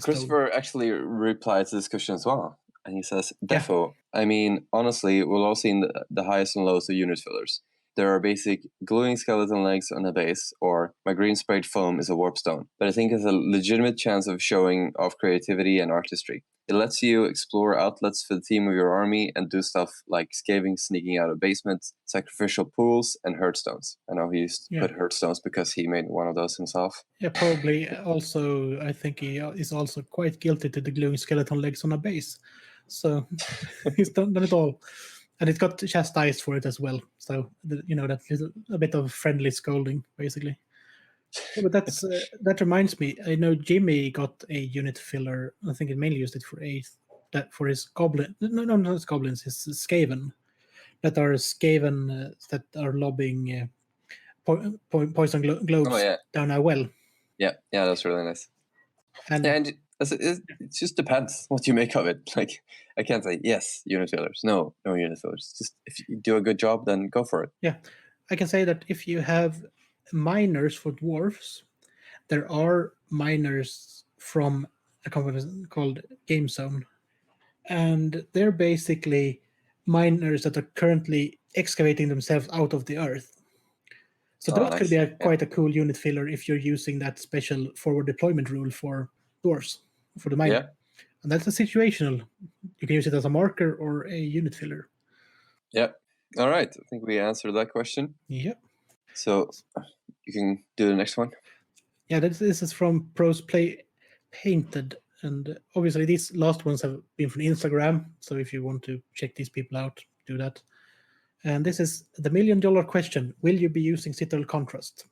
Speaker 2: Christopher actually replied to this question as well, and he says, "Defo. I mean, honestly, we've all seen the highs and lows of unit fillers. There are basic gluing skeleton legs on a base, or my green sprayed foam is a warp stone. But I think it's a legitimate chance of showing off creativity and artistry. It lets you explore outlets for the team of your army and do stuff like scaving, sneaking out of basements, sacrificial pools, and hurt stones." I know he used to put hurt stones because he made one of those himself.
Speaker 1: Yeah, probably. Also, I think he is also quite guilty to the gluing skeleton legs on a base. So he's done it all. And it got chastised for it as well. So, that's a bit of friendly scolding, basically. Yeah, but that reminds me. I know Jimmy got a unit filler. I think he mainly used it for his goblin. No, not his goblins. His Skaven that are that are lobbing poison globes down a well.
Speaker 2: Yeah, that's really nice. And it just depends what you make of it. Like, I can't say yes, unit fillers. No unit fillers. Just if you do a good job, then go for it.
Speaker 1: Yeah, I can say that if you have miners for dwarves, there are miners from a company called Game Zone, and they're basically miners that are currently excavating themselves out of the earth. So that could be quite a cool unit filler if you're using that special forward deployment rule for dwarves, for the miner.
Speaker 2: Yeah.
Speaker 1: And that's a situational. You can use it as a marker or a unit filler.
Speaker 2: Yeah. All right. I think we answered that question.
Speaker 1: Yep.
Speaker 2: So you can do the next one.
Speaker 1: Yeah, this is from Pros Play Painted. And obviously these last ones have been from Instagram. So if you want to check these people out, do that. And this is the $1 million question. Will you be using Citadel Contrast?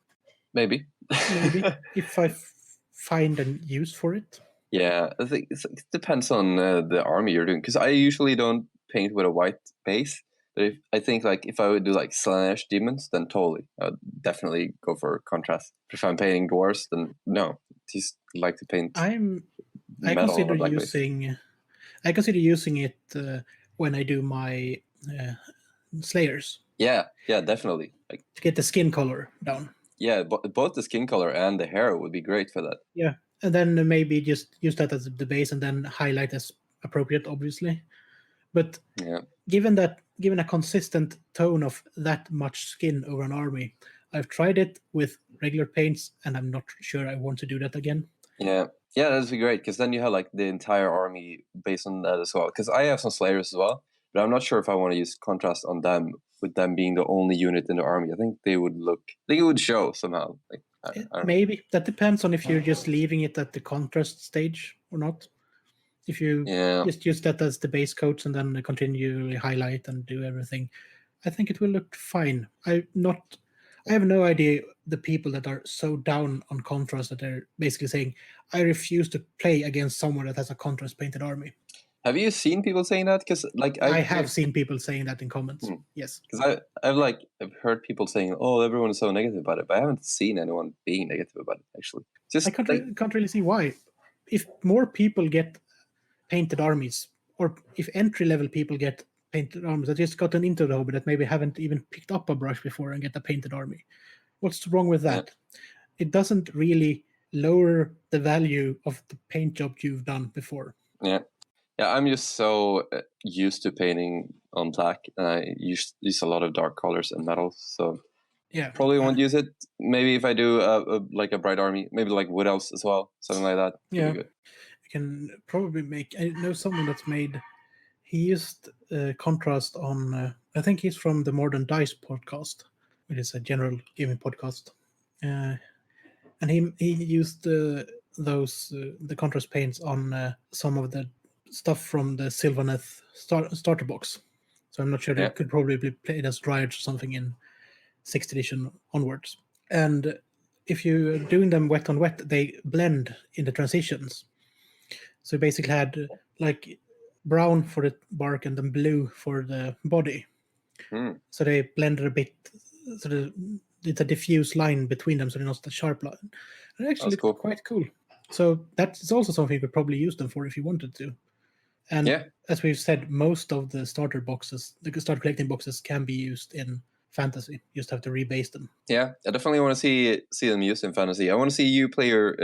Speaker 2: Maybe.
Speaker 1: If I find a use for it.
Speaker 2: Yeah, I think it depends on the army you're doing. Because I usually don't paint with a white base. But I think if I would do like Slanesh demons, then totally. I would definitely go for contrast. If I'm painting dwarves, then no. Just like to paint
Speaker 1: I consider using it when I do my Slayers.
Speaker 2: Yeah, definitely.
Speaker 1: To get the skin color down.
Speaker 2: Yeah, both the skin color and the hair would be great for that.
Speaker 1: Yeah, and then maybe just use that as the base and then highlight as appropriate, obviously. But given a consistent tone of that much skin over an army, I've tried it with regular paints, and I'm not sure I want to do that again.
Speaker 2: Yeah, that'd be great, because then you have the entire army based on that as well. Because I have some Slayers as well, but I'm not sure if I want to use contrast on them, with them being the only unit in the army. I think it would show somehow.
Speaker 1: Maybe that depends on if you're just leaving it at the contrast stage or not. If you just use that as the base coats and then continually highlight and do everything, I think it will look fine. I have no idea the people that are so down on contrast that they're basically saying, I refuse to play against someone that has a contrast painted army.
Speaker 2: Have you seen people saying that? Because
Speaker 1: I have seen people saying that in comments. Yes.
Speaker 2: Because I've heard people saying, "Oh, everyone is so negative about it," but I haven't seen anyone being negative about it. Actually,
Speaker 1: I can't really see why. If more people get painted armies, or if entry level people get painted armies that just gotten into the hobby that maybe haven't even picked up a brush before and get a painted army, what's wrong with that? It doesn't really lower the value of the paint job you've done before.
Speaker 2: Yeah, I'm just so used to painting on black, and I use a lot of dark colors and metals, so probably won't use it. Maybe if I do a bright army, maybe wood elves as well, something like that.
Speaker 1: Yeah, you can probably make. I know someone that's made. He used contrast on. I think he's from the More Than Dice podcast, which is a general gaming podcast. And he used those the contrast paints on some of the stuff from the Sylvaneth starter box. So I'm not sure they could probably be played as Dryads or something in 6th edition onwards. And if you're doing them wet on wet, they blend in the transitions. So you basically had like brown for the bark and then blue for the body. So they blended a bit, so it's a diffuse line between them, so they're not the sharp line. And actually, it's quite cool. So that's also something you could probably use them for if you wanted to. And as we've said, most of the starter boxes, the starter collecting boxes, can be used in Fantasy. You just have to rebase them.
Speaker 2: Yeah, I definitely want to see them used in Fantasy. I want to see you play your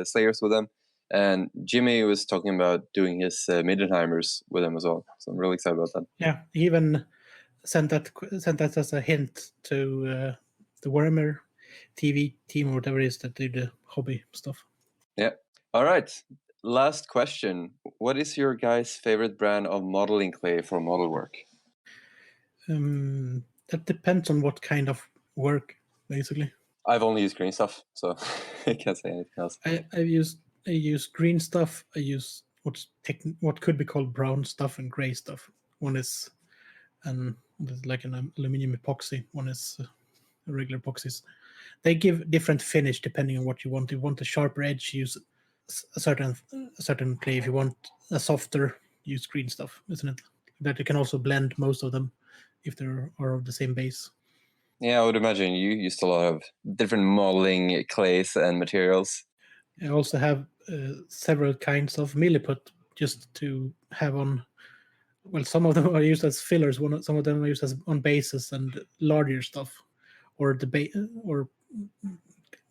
Speaker 2: Slayers with them. And Jimmy was talking about doing his Middenheimers with them as well. So I'm really excited about that.
Speaker 1: Yeah, he even sent that as a hint to the Warhammer TV team or whatever it is that do the hobby stuff.
Speaker 2: Yeah. All right. Last question. What is your guys' favorite brand of modeling clay for model work?
Speaker 1: That depends on what kind of work, basically.
Speaker 2: I've only used green stuff, so I can't say anything else.
Speaker 1: I use green stuff. I use what could be called brown stuff and gray stuff. One is like an aluminum epoxy. One is regular epoxies. They give different finish depending on what you want. If you want a sharper edge, use a certain clay. If you want a softer, use green stuff, isn't it? That you can also blend most of them if they are of the same base.
Speaker 2: Yeah, I would imagine you used a lot of different modeling clays and materials.
Speaker 1: I also have several kinds of milliput just to have on. Well, some of them are used as fillers. Some of them are used as on bases and larger stuff, or or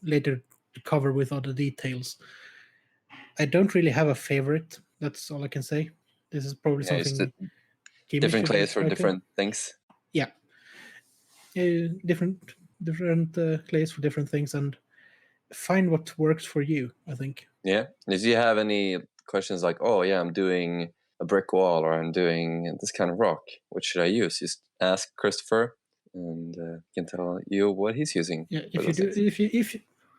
Speaker 1: later cover with other details. I don't really have a favorite. That's all I can say. This is probably something.
Speaker 2: Different clays for different things.
Speaker 1: Yeah, different clays for different things, and find what works for you, I think.
Speaker 2: Yeah. If you have any questions like, oh yeah, I'm doing a brick wall or I'm doing this kind of rock, what should I use? Just ask Christopher and he can tell you what he's using.
Speaker 1: Yeah, if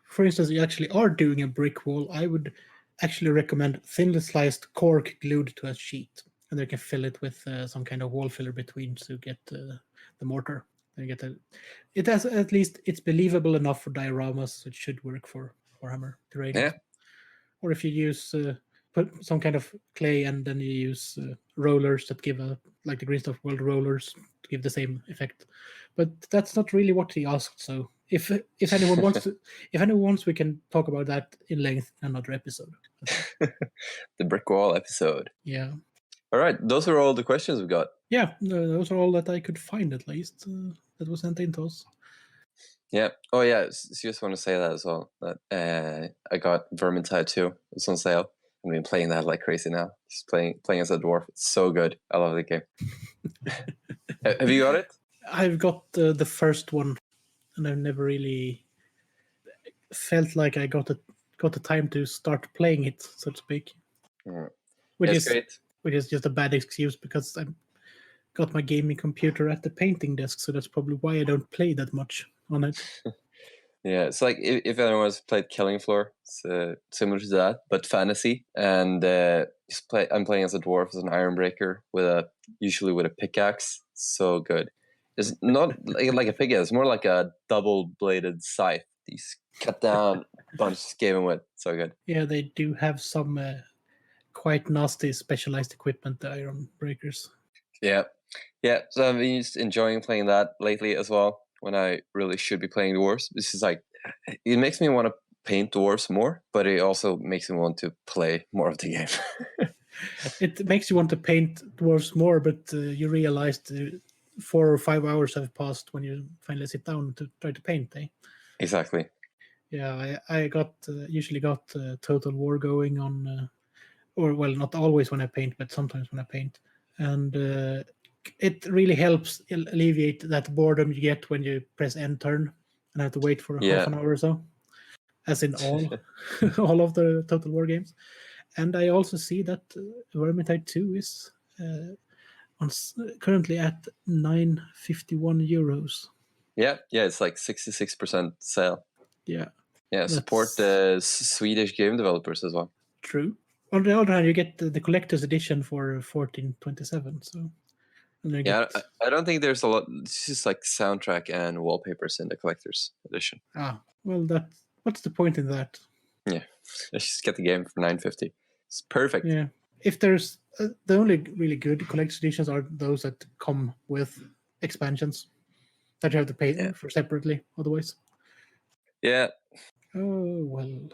Speaker 1: for instance you actually are doing a brick wall, I would actually recommend thinly sliced cork glued to a sheet, and you can fill it with some kind of wall filler between to get the mortar. Then you get it has at least it's believable enough for dioramas, so it should work for Warhammer terrain.
Speaker 2: Yeah.
Speaker 1: Or if you use put some kind of clay and then you use rollers that give like the Green Stuff World rollers to give the same effect. But that's not really what he asked. So if anyone wants to, we can talk about that in length in another episode.
Speaker 2: The brick wall episode.
Speaker 1: Yeah.
Speaker 2: All right, those are all the questions we got.
Speaker 1: Yeah, those are all that I could find at least that was sent in to us.
Speaker 2: Yeah. Oh yeah. Just want to say that as well. That I got Vermintide 2. It's on sale. I've been playing that like crazy now. Just playing as a dwarf. It's so good. I love the game. Have you got it?
Speaker 1: I've got the first one, and I've never really felt like I got the time to start playing it, so to speak. Which is great. Which is just a bad excuse because I got my gaming computer at the painting desk, so that's probably why I don't play that much on it.
Speaker 2: Yeah, it's like if anyone's played Killing Floor, it's similar to that, but fantasy. And I'm playing as a dwarf, as an Ironbreaker, usually with a pickaxe. So good. It's not like a pickaxe; it's more like a double-bladed scythe. These cut down a bunch of scaling with. So good.
Speaker 1: Yeah, they do have some quite nasty specialized equipment, the Ironbreakers.
Speaker 2: Yeah. So I've been just enjoying playing that lately as well. When I really should be playing dwarves. This is like, it makes me want to paint dwarves more, but it also makes me want to play more of the game.
Speaker 1: It makes you want to paint dwarves more, but you realize 4 or 5 hours have passed when you finally sit down to try to paint.
Speaker 2: Exactly.
Speaker 1: Yeah, I usually got Total War going on, or well, not always when I paint, but sometimes when I paint, and it really helps alleviate that boredom you get when you press end turn and have to wait for half an hour or so, as in all of the Total War games. And I also see that Vermintide 2 is currently at €9.51.
Speaker 2: Yeah, it's like 66% sale.
Speaker 1: Yeah,
Speaker 2: Yeah, support
Speaker 1: That's-
Speaker 2: the Swedish game developers as well.
Speaker 1: true. On the other hand, you get the collector's edition for 14.27. So, and you
Speaker 2: Yeah,
Speaker 1: get,
Speaker 2: I don't think there's a lot. It's just like soundtrack and wallpapers in the collector's edition.
Speaker 1: well, what's the point in that?
Speaker 2: Yeah, let's just get the game for $9.50. It's perfect.
Speaker 1: Yeah, if there's the only really good collector's editions are those that come with expansions that you have to pay for separately. Otherwise,
Speaker 2: Yeah.
Speaker 1: Oh well,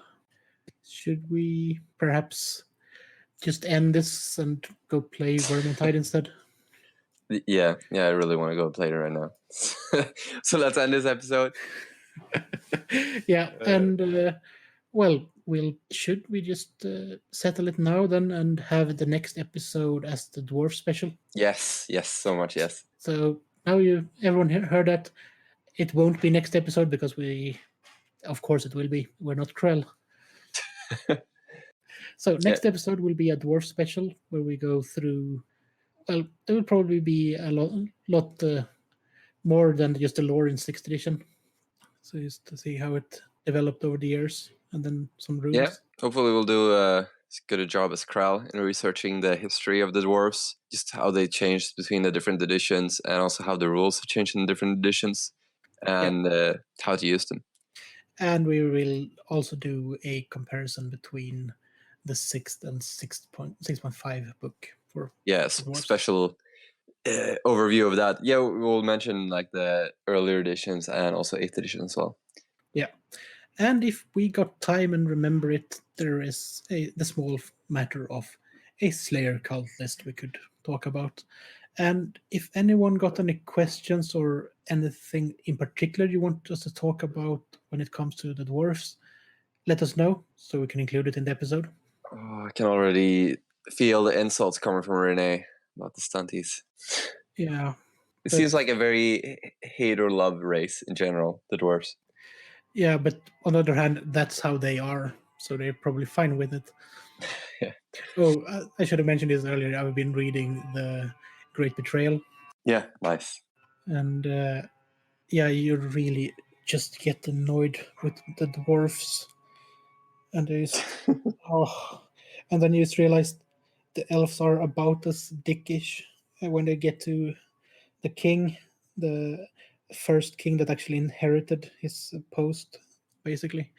Speaker 1: should we perhaps just end this and go play Vermintide instead?
Speaker 2: Yeah, I really want to go play it right now. So let's end this episode.
Speaker 1: Yeah, and well, should we just settle it now then and have the next episode as the dwarf special?
Speaker 2: Yes, so much yes.
Speaker 1: So now everyone heard that. It won't be next episode because of course it will be. We're not Krell. So next episode will be a dwarf special where we go through. Well, there will probably be a lot more than just the lore in 6th edition. So just to see how it developed over the years, and then some rules.
Speaker 2: Yeah, hopefully we'll do as good a job as Kral in researching the history of the dwarves, just how they changed between the different editions, and also how the rules have changed in the different editions, and how to use them.
Speaker 1: And we will also do a comparison between the 6th and 6.5 book for
Speaker 2: special overview of that. Yeah, we'll mention like the earlier editions and also 8th edition as well.
Speaker 1: Yeah, and if we got time and remember it, there is the small matter of a Slayer cult list we could talk about. And if anyone got any questions or anything in particular you want us to talk about when it comes to the dwarves, let us know so we can include it in the episode.
Speaker 2: Oh, I can already feel the insults coming from Renee about the stunties.
Speaker 1: Yeah.
Speaker 2: It seems like a very hate or love race in general, the dwarves.
Speaker 1: Yeah, but on the other hand, that's how they are, so they're probably fine with it.
Speaker 2: Yeah.
Speaker 1: Oh, I should have mentioned this earlier. I've been reading The Great Betrayal.
Speaker 2: Yeah, nice.
Speaker 1: And you really just get annoyed with the dwarfs. And and then you just realize the elves are about as dickish when they get to the king, the first king that actually inherited his post, basically.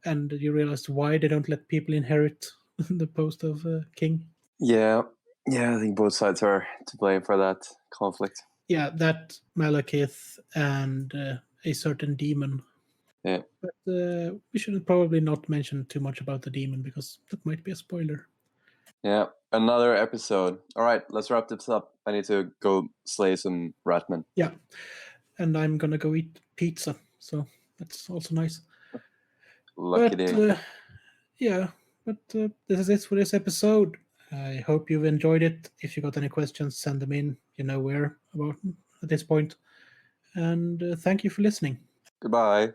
Speaker 1: And you realize why they don't let people inherit the post of king.
Speaker 2: Yeah, I think both sides are to blame for that conflict.
Speaker 1: Yeah, that Malekith and a certain demon.
Speaker 2: Yeah.
Speaker 1: But we should probably not mention too much about the demon because that might be a spoiler.
Speaker 2: Yeah, another episode. All right, let's wrap this up. I need to go slay some ratmen.
Speaker 1: Yeah, and I'm gonna go eat pizza, so that's also nice.
Speaker 2: Lucky day.
Speaker 1: But this is it for this episode. I hope you've enjoyed it. If you got any questions, send them in. You know where about at this point. And thank you for listening.
Speaker 2: Goodbye.